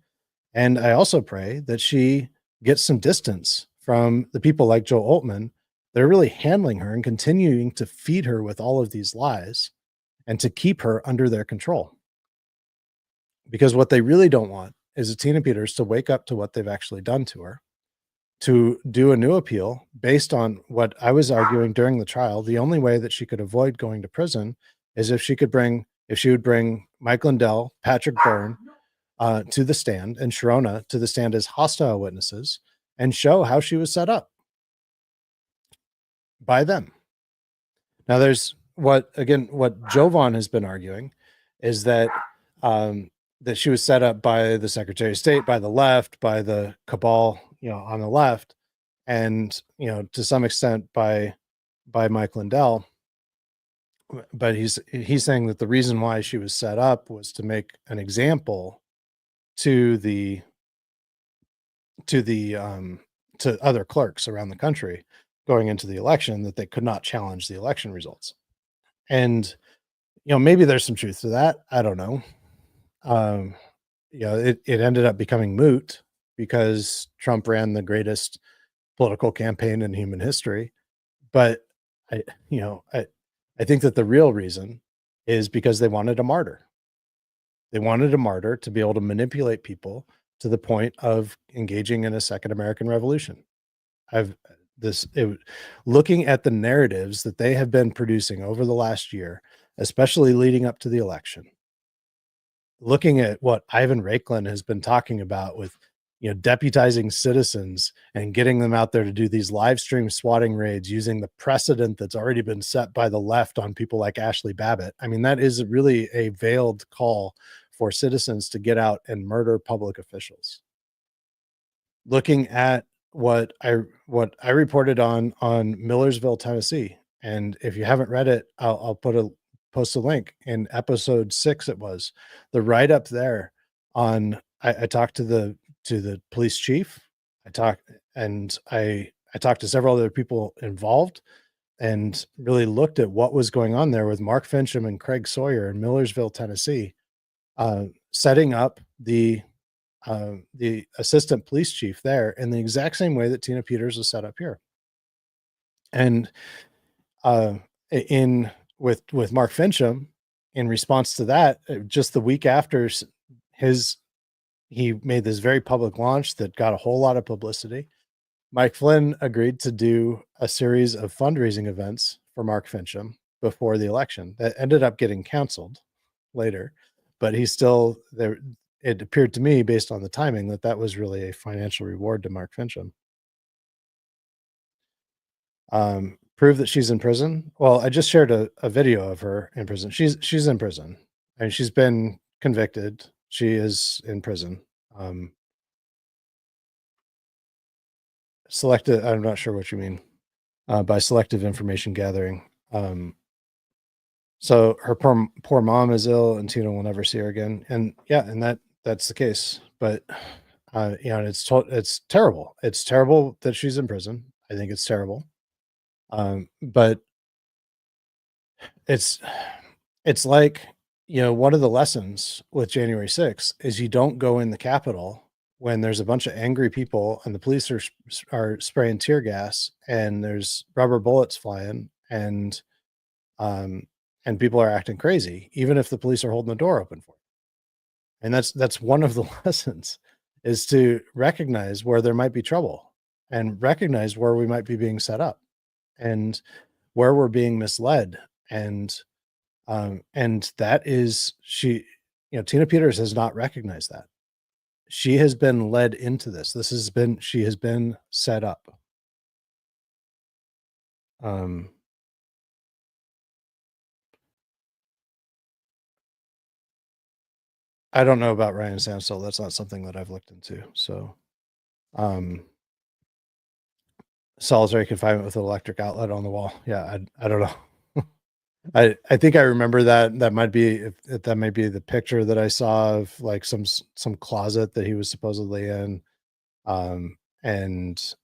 And I also pray that she gets some distance from the people like Joe Altman. They're really handling her and continuing to feed her with all of these lies and to keep her under their control. Because what they really don't want is Tina Peters to wake up to what they've actually done to her, to do a new appeal based on what I was arguing during the trial. The only way that she could avoid going to prison is if she would bring Mike Lindell, Patrick Byrne to the stand, and Sharona to the stand as hostile witnesses, and show how she was set up by them. Now, there's what Jovan has been arguing is that that she was set up by the Secretary of State, by the left, by the cabal, on the left, and to some extent by Mike Lindell. But he's saying that the reason why she was set up was to make an example to other clerks around the country going into the election, that they could not challenge the election results. And maybe there's some truth to that. I don't know. It ended up becoming moot because Trump ran the greatest political campaign in human history. But I think that the real reason is because they wanted a martyr. They wanted a martyr to be able to manipulate people to the point of engaging in a second American Revolution. Looking at the narratives that they have been producing over the last year, especially leading up to the election, looking at what Ivan Raiklin has been talking about with, deputizing citizens and getting them out there to do these live stream swatting raids using the precedent that's already been set by the left on people like Ashley Babbitt. I mean, that is really a veiled call for citizens to get out and murder public officials. Looking at what I reported on Millersville, Tennessee, and if you haven't read it, I'll post a link in episode 6. It was the write up there on. I talked to the police chief. I talked to several other people involved, and really looked at what was going on there with Mark Fincham and Craig Sawyer in Millersville, Tennessee, setting up the assistant police chief there in the exact same way that Tina Peters was set up here. And with Mark Fincham, in response to that, just the week after he made this very public launch that got a whole lot of publicity, Mike Flynn agreed to do a series of fundraising events for Mark Fincham before the election that ended up getting canceled later, but he's still there. It appeared to me, based on the timing, that was really a financial reward to Mark Fincham. Prove that she's in prison. Well, I just shared a video of her in prison. She's in prison, and she's been convicted. She is in prison. Selected. I'm not sure what you mean by selective information gathering. So her poor mom is ill, and Tina will never see her again. And yeah, and that's the case. But it's terrible. It's terrible that she's in prison. I think it's terrible. But it's like, one of the lessons with January 6th is you don't go in the Capitol when there's a bunch of angry people and the police are spraying tear gas and there's rubber bullets flying and people are acting crazy, even if the police are holding the door open for you. And that's one of the lessons, is to recognize where there might be trouble and recognize where we might be being set up and where we're being misled. And that is, Tina Peters has not recognized that. She has been led into this. She has been set up. I don't know about Ryan Samsel. That's not something that I've looked into. So, solitary confinement with an electric outlet on the wall. Yeah, I don't know. I think I remember that might be if that might be the picture that I saw of like some closet that he was supposedly in. And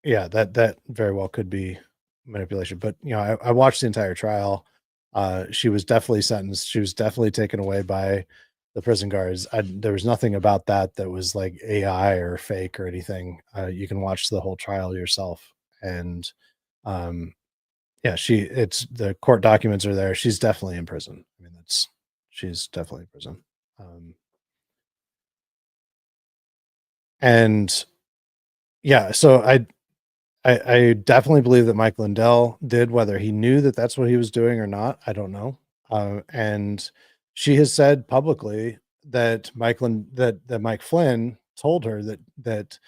yeah, that very well could be manipulation. But I watched the entire trial. She was definitely sentenced. She was definitely taken away by the prison guards. There was nothing about that was like AI or fake or anything. You can watch the whole trial yourself. And yeah, it's the court documents are there. She's definitely in prison. I mean, she's definitely in prison. And yeah, so I definitely believe that Mike Lindell did, whether he knew that that's what he was doing or not. I don't know. And she has said publicly that that Mike Flynn told her that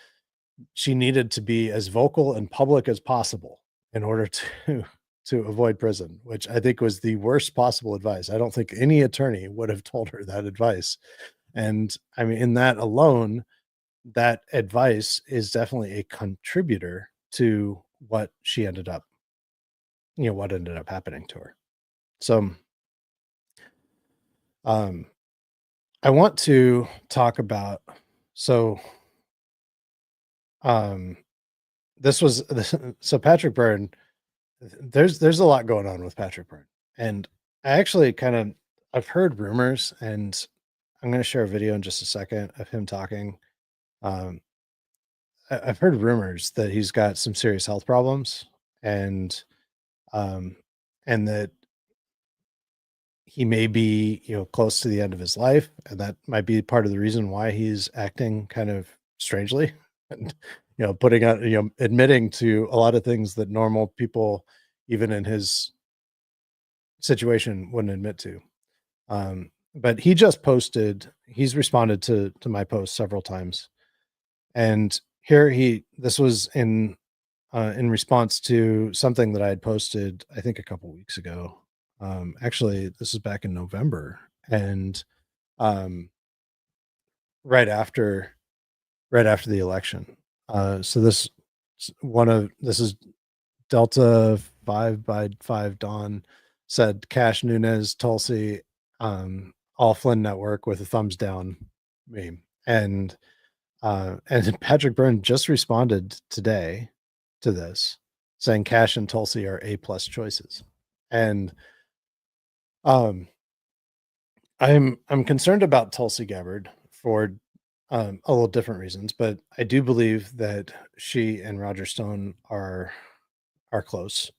she needed to be as vocal and public as possible in order to avoid prison, which I think was the worst possible advice. I don't think any attorney would have told her that advice. And I mean, in that alone, that advice is definitely a contributor to what ended up happening to her. So I want to talk about this was so Patrick Byrne, there's a lot going on with Patrick Byrne. And I actually I've heard rumors, and I'm going to share a video in just a second of him talking. I've heard rumors that he's got some serious health problems, and that he may be, close to the end of his life, and that might be part of the reason why he's acting kind of strangely, and putting out, admitting to a lot of things that normal people, even in his situation, wouldn't admit to. But he's responded to my post several times, and this was in response to something that I had posted, I think a couple weeks ago. Actually, this is back in November, and right after the election. So this is Delta 5x5 Dawn said Cash, Nunez, Tulsi, all Flynn network with a thumbs down meme. And Patrick Byrne just responded today to this, saying Cash and Tulsi are A+ choices. And I'm concerned about Tulsi Gabbard for a little different reasons, but I do believe that she and Roger Stone are close.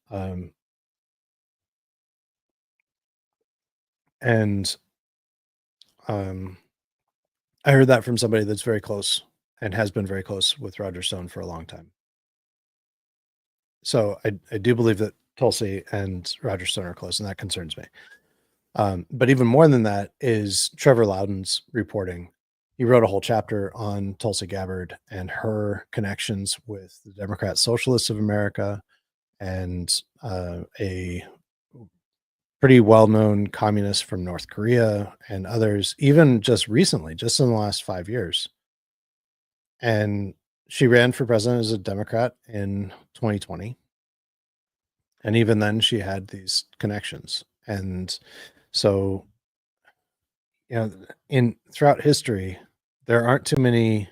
And I heard that from somebody that's very close and has been very close with Roger Stone for a long time. So I do believe that Tulsi and Roger Stone are close, and that concerns me. But even more than that is Trevor Loudon's reporting. He wrote a whole chapter on Tulsi Gabbard and her connections with the Democrat Socialists of America and a pretty well-known communist from North Korea and others, even just recently, just in the last 5 years. And she ran for president as a Democrat in 2020. And even then she had these connections. And so, throughout history, there aren't too many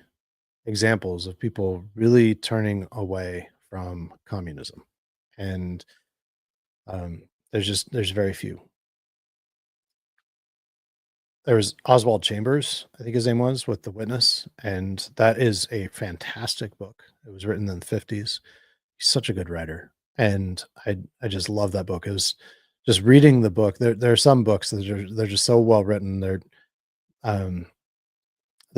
examples of people really turning away from communism. And there's very few. There was Oswald Chambers, I think his name was, with The Witness, and that is a fantastic book. It was written in the 50s. He's such a good writer, and I just love that book. It was just reading the book. There are some books that they're just so well written. They're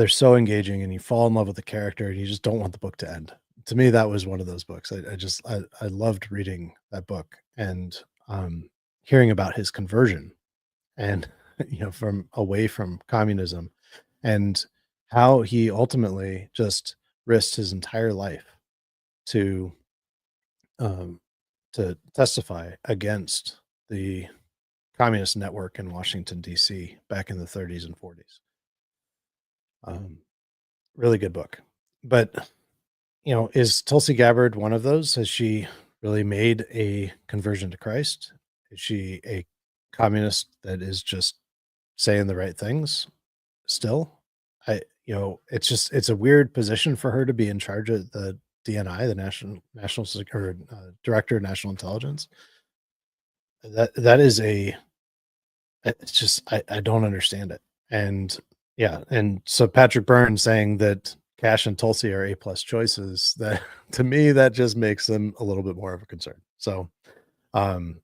so engaging, and you fall in love with the character, and you just don't want the book to end. To me, that was one of those books. I loved reading that book and hearing about his conversion and from away from communism, and how he ultimately just risked his entire life to testify against the communist network in Washington, D.C. back in the 30s and 40s. Really good book. But, is Tulsi Gabbard one of those? Has she really made a conversion to Christ? Is she a communist that is just saying the right things still? It's a weird position for her to be in charge of the DNI, the National Director of National Intelligence. That is a It's just I don't understand it. And yeah, and so Patrick Byrne saying that Cash and Tulsi are A+ choices, that to me that just makes them a little bit more of a concern. So um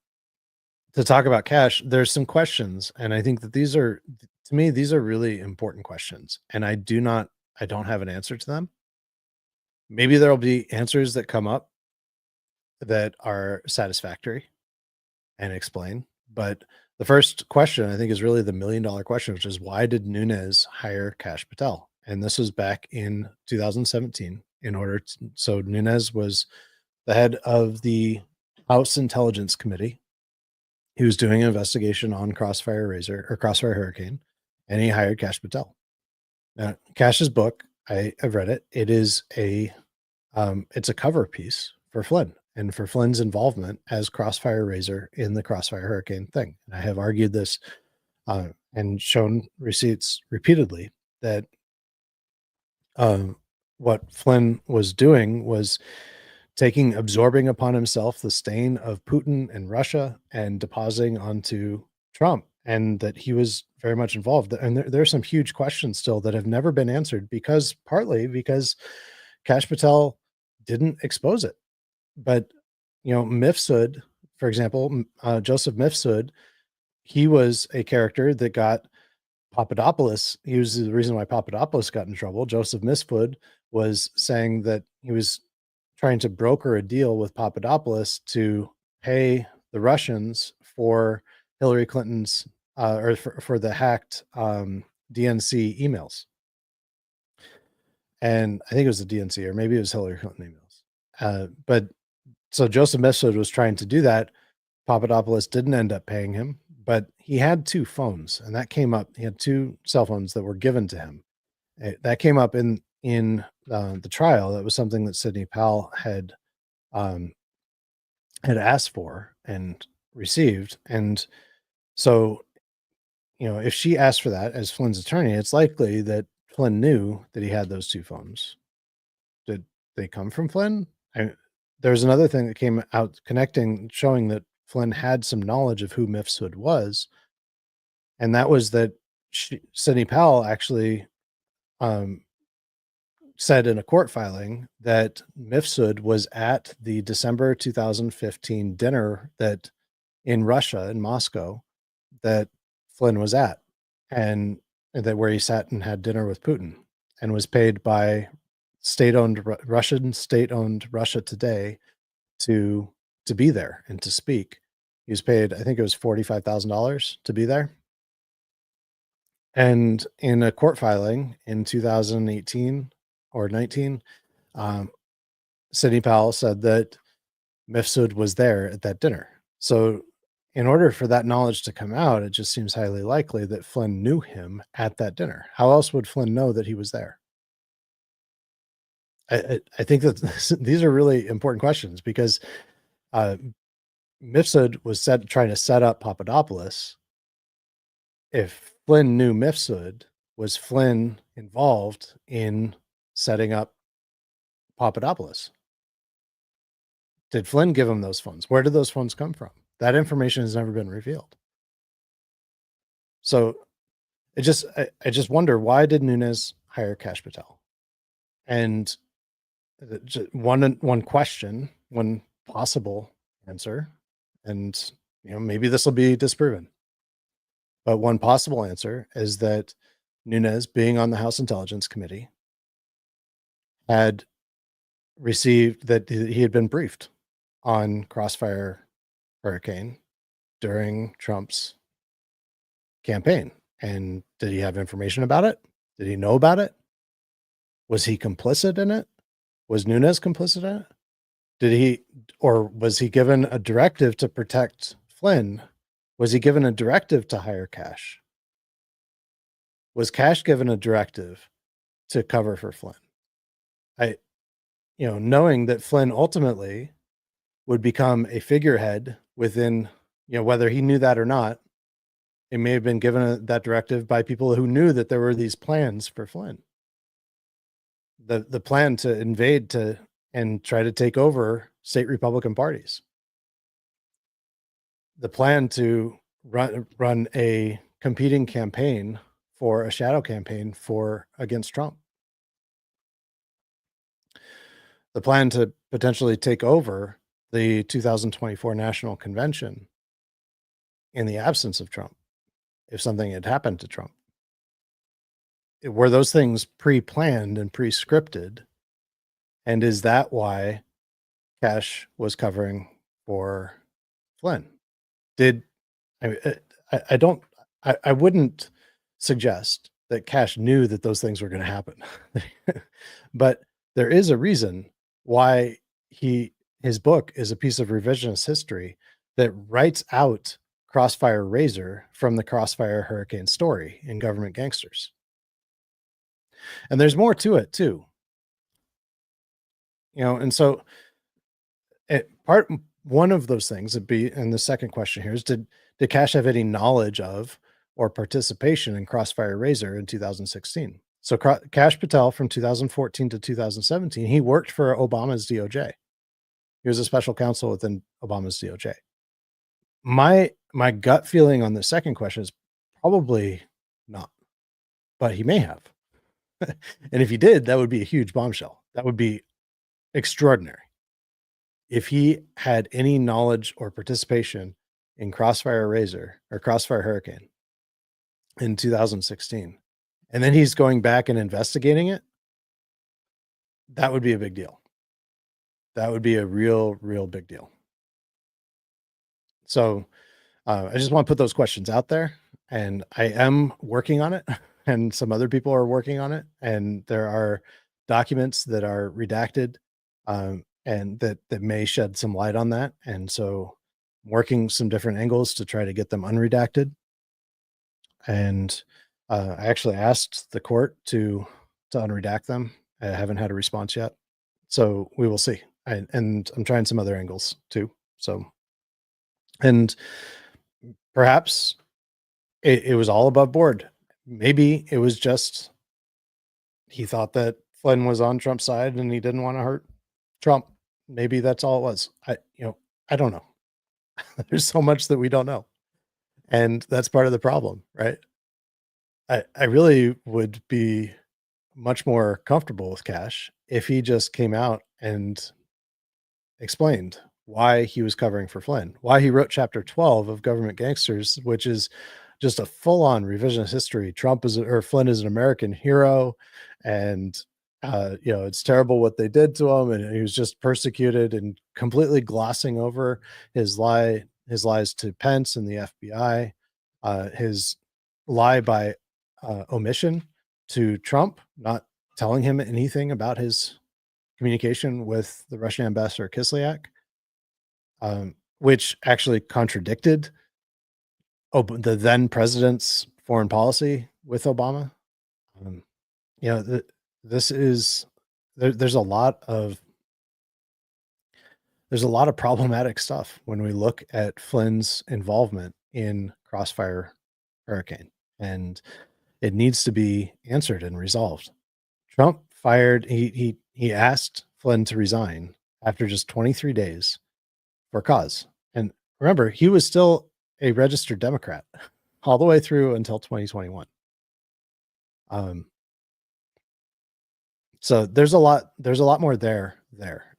to talk about Cash, there's some questions, and I think that these are, to me, these are really important questions, and I don't have an answer to them. Maybe there'll be answers that come up that are satisfactory and explain. But the first question I think is really the $1,000,000 question, which is why did Nunes hire Cash Patel? And this was back in 2017 in order to, so Nunes was the head of the House Intelligence Committee. He was doing an investigation on Crossfire Hurricane, and he hired Cash Patel. Now, Cash's book, I've read it. It is it's a cover piece for Flynn and for Flynn's involvement as Crossfire Razor in the Crossfire Hurricane thing. And I have argued this and shown receipts repeatedly that what Flynn was doing was absorbing upon himself the stain of Putin and Russia and depositing onto Trump, and that he was very much involved. And there's some huge questions still that have never been answered partly because Cash Patel didn't expose it. But, Mifsud, for example, Joseph Mifsud, he was a character that got Papadopoulos. He was the reason why Papadopoulos got in trouble. Joseph Mifsud was saying that he was trying to broker a deal with Papadopoulos to pay the Russians for Hillary Clinton's or for the hacked DNC emails. And I think it was the DNC, or maybe it was Hillary Clinton emails. But so Joseph Mifsud was trying to do that. Papadopoulos didn't end up paying him, but he had 2 phones, and that came up. He had 2 cell phones that were given to him. That came up in the trial. That was something that Sidney Powell had asked for and received. And so, if she asked for that as Flynn's attorney, it's likely that Flynn knew that he had those 2 phones. Did they come from Flynn? There's another thing that came out showing that Flynn had some knowledge of who Mifsud was, and that was that Sidney Powell actually said in a court filing that Mifsud was at the December 2015 dinner that in Russia, in Moscow, that Flynn was at, and that where he sat and had dinner with Putin and was paid by Russian state-owned Russia Today to be there and to speak. He was paid, I think it was $45,000 to be there. And in a court filing in 2018 or 19, Sidney Powell said that Mifsud was there at that dinner. So in order for that knowledge to come out, it just seems highly likely that Flynn knew him at that dinner. How else would Flynn know that he was there? I think that these are really important questions because Mifsud was trying to set up Papadopoulos. If Flynn knew Mifsud, was Flynn involved in setting up Papadopoulos? Did Flynn give him those funds? Where did those funds come from? That information has never been revealed. So I just wonder, why did Nunes hire Cash Patel? And one question, one possible answer, and maybe this will be disproven, but one possible answer is that Nunes, being on the House Intelligence Committee, had received that he had been briefed on Crossfire Hurricane during Trump's campaign. And did he have information about it? Did he know about it? Was he complicit in it? Was Nunes complicit in it? Was he given a directive to protect Flynn? Was he given a directive to hire Cash? Was Cash given a directive to cover for Flynn? Knowing that Flynn ultimately would become a figurehead within, whether he knew that or not, it may have been given that directive by people who knew that there were these plans for Flynn. The plan to invade and try to take over state Republican parties. The plan to run a competing campaign for a shadow campaign against Trump. The plan to potentially take over the 2024 national convention in the absence of Trump, if something had happened to Trump. Were those things pre-planned and pre-scripted? And is that why Kash was covering for Flynn? I wouldn't suggest that Kash knew that those things were going to happen, but there is a reason why his book is a piece of revisionist history that writes out Crossfire Razor from the Crossfire Hurricane story in Government Gangsters. And there's more to it too. And so one of those things would be, and the second question here is, did Kash have any knowledge of or participation in Crossfire Razor in 2016? So Kash Patel, from 2014 to 2017, he worked for Obama's DOJ. He was a special counsel within Obama's DOJ. My gut feeling on the second question is probably not, but he may have. And if he did, that would be a huge bombshell. That would be extraordinary. If he had any knowledge or participation in Crossfire Razor or Crossfire Hurricane in 2016, and then he's going back and investigating it, that would be a big deal. That would be a real big deal. So I just want to put those questions out there, and I am working on it, and some other people are working on it, and there are documents that are redacted and that may shed some light on that. And so I'm working some different angles to try to get them unredacted. And I actually asked the court to unredact them. I haven't had a response yet, so we will see. And I'm trying some other angles too. So, and perhaps it was all above board. Maybe it was just he thought that Flynn was on Trump's side and he didn't want to hurt Trump. Maybe that's all it was. I don't know. There's so much that we don't know, and that's part of the problem, right? I really would be much more comfortable with Kash if he just came out and explained why he was covering for Flynn, why he wrote chapter 12 of Government Gangsters, which is just a full-on revisionist history. Flynn is an American hero, and it's terrible what they did to him, and he was just persecuted, and completely glossing over his lies to Pence and the FBI, his lie by omission to Trump, not telling him anything about his communication with the Russian ambassador Kislyak, which actually contradicted the then president's foreign policy with Obama. There's a lot of problematic stuff when we look at Flynn's involvement in Crossfire Hurricane, and it needs to be answered and resolved. Trump he asked Flynn to resign after just 23 days for cause. And remember, he was still a registered Democrat all the way through until 2021. So there's a lot more there.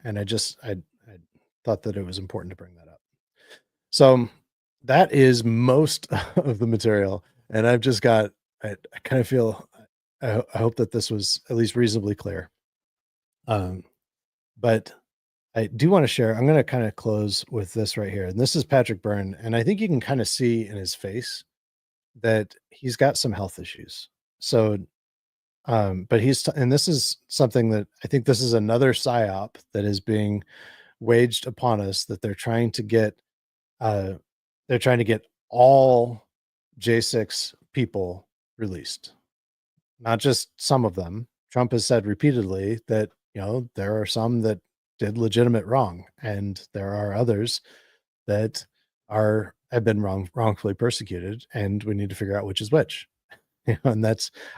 And I thought that it was important to bring that up. So that is most of the material. And I've just got, I kind of feel, I hope that this was at least reasonably clear. But I do want to share, I'm going to kind of close with this right here. And this is Patrick Byrne. And I think you can kind of see in his face that he's got some health issues. So, but and this is something that I think this is another psyop that is being waged upon us, that they're trying to get all J6 people released, not just some of them. Trump has said repeatedly that, there are some that did legitimate wrong, and there are others that have been wrongfully persecuted, and we need to figure out which is which. And I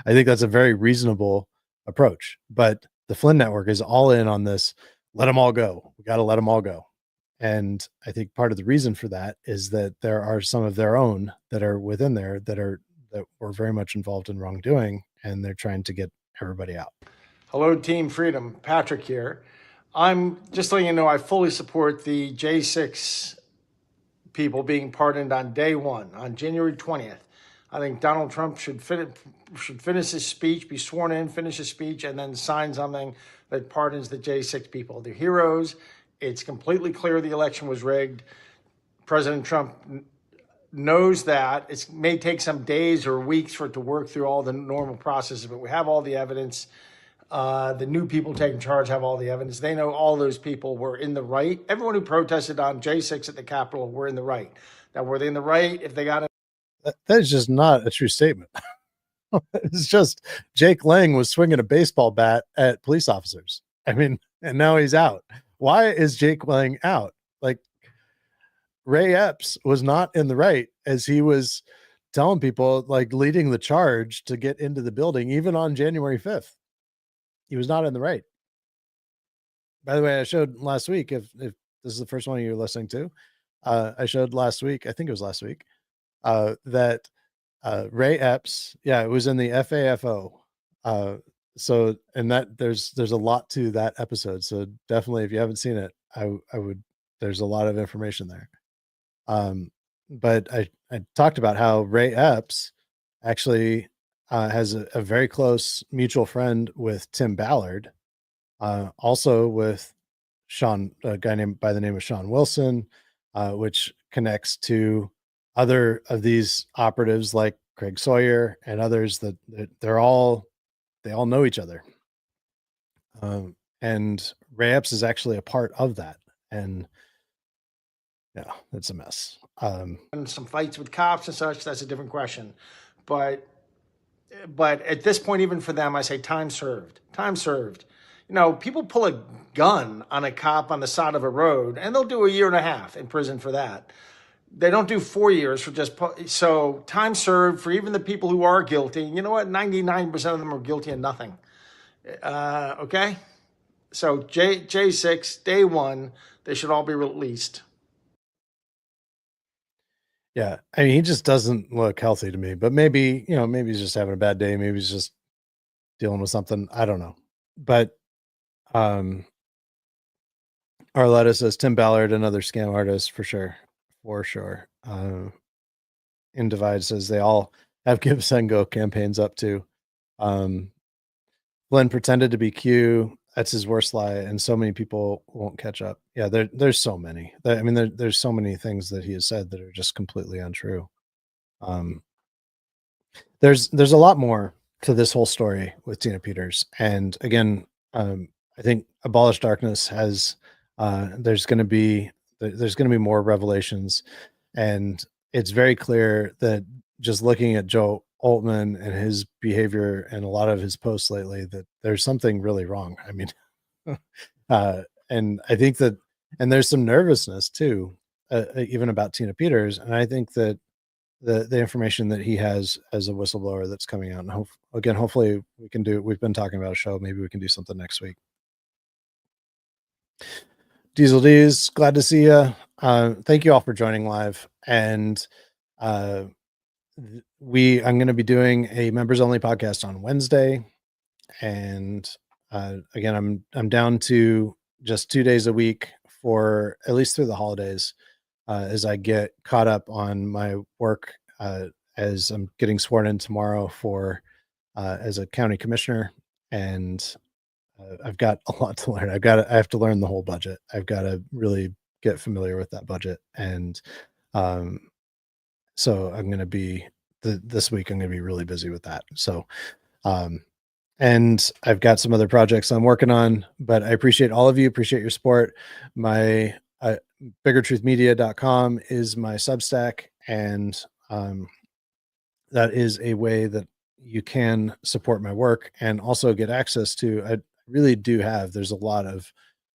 think that's a very reasonable approach. But the Flynn Network is all in on this. Let them all go. We got to let them all go. And I think part of the reason for that is that there are some of their own that are within there that were very much involved in wrongdoing, and they're trying to get everybody out. Hello, Team Freedom. Patrick here. I'm just letting you know I fully support the J6 people being pardoned on day one, on January 20th. I think Donald Trump should finish his speech, be sworn in, finish his speech, and then sign something that pardons the J6 people. They're heroes. It's completely clear the election was rigged. President Trump knows that. It may take some days or weeks for it to work through all the normal processes, but we have all the evidence. The new people taking charge have all the evidence. They know all those people were in the right. Everyone who protested on J6 at the Capitol were in the right. Now, were they in the right if they got it? That is just not a true statement. It's just Jake Lang was swinging a baseball bat at police officers. I mean, and now he's out. Why is Jake Lang out? Like, Ray Epps was not in the right as he was telling people, like, leading the charge to get into the building, even on January 5th. He was not in the right. By the way, I showed last week, if this is the first one you're listening to, I showed last week, I think it was last week, that Ray Epps, it was in the FAFO. So, and that there's a lot to that episode. So definitely, if you haven't seen it, I would, there's a lot of information there. But I talked about how Ray Epps actually has a very close mutual friend with Tim Ballard, also with a guy named by the name of Sean Wilson, which connects to other of these operatives like Craig Sawyer and others that they all know each other. And Ray Epps is actually a part of that. And yeah, it's a mess. And some fights with cops and such, that's a different question. But at this point, even for them, I say time served. Time served. You know, people pull a gun on a cop on the side of a road, and they'll do 1.5 years in prison for that. They don't do 4 years for just, so time served for even the people who are guilty. You know what? 99% of them are guilty of nothing. Okay? So J6, day one, they should all be released. Yeah. I mean, he just doesn't look healthy to me, but maybe he's just having a bad day. Maybe he's just dealing with something. I don't know. But, Arletta says Tim Ballard, another scam artist for sure. For sure. In Divide says they all have Give Send Go campaigns up to. Glenn pretended to be Q. That's his worst lie, and so many people won't catch up. Yeah, there's so many. I mean, there's so many things that he has said that are just completely untrue. There's a lot more to this whole story with Tina Peters, and again, I think Abolish Darkness has. There's going to be more revelations, and it's very clear that just looking at Joe Altman and his behavior and a lot of his posts lately, that there's something really wrong. I mean, and I think that, and there's some nervousness too, even about Tina Peters. And I think that the information that he has as a whistleblower that's coming out, and hopefully we've been talking about a show. Maybe we can do something next week. Diesel D's, glad to see you. Thank you all for joining live. And I'm going to be doing a members only podcast on Wednesday. And again, I'm down to just 2 days a week for at least through the holidays, as I get caught up on my work, as I'm getting sworn in tomorrow as a county commissioner. And I've got a lot to learn. I have to learn the whole budget. I've got to really get familiar with that budget. And so I'm going to be this week, I'm going to be really busy with that. So, and I've got some other projects I'm working on, but I appreciate all of you, appreciate your support. My biggertruthmedia.com is my Substack. And that is a way that you can support my work and also get access to, I really do have, there's a lot of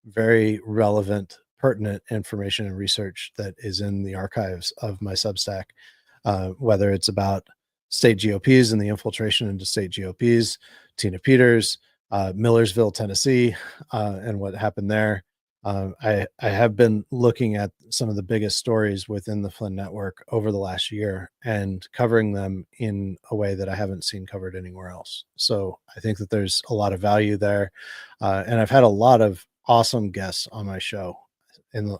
very relevant, pertinent information and research that is in the archives of my Substack, whether it's about state GOPs and the infiltration into state GOPs, Tina Peters, Millersville, Tennessee, and what happened there, I have been looking at some of the biggest stories within the Flynn Network over the last year and covering them in a way that I haven't seen covered anywhere else. So I think that there's a lot of value there, and I've had a lot of awesome guests on my show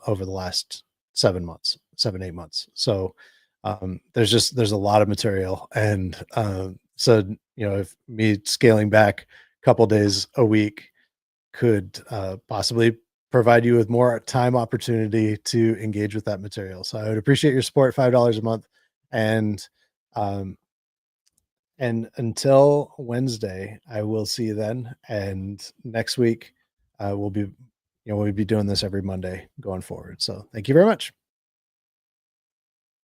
over the last 8 months. So there's a lot of material, and so if me scaling back a couple days a week could possibly provide you with more time opportunity to engage with that material. So I would appreciate your support, $5 a month. And until Wednesday, I will see you then. And next week, we'll be doing this every Monday going forward. So thank you very much.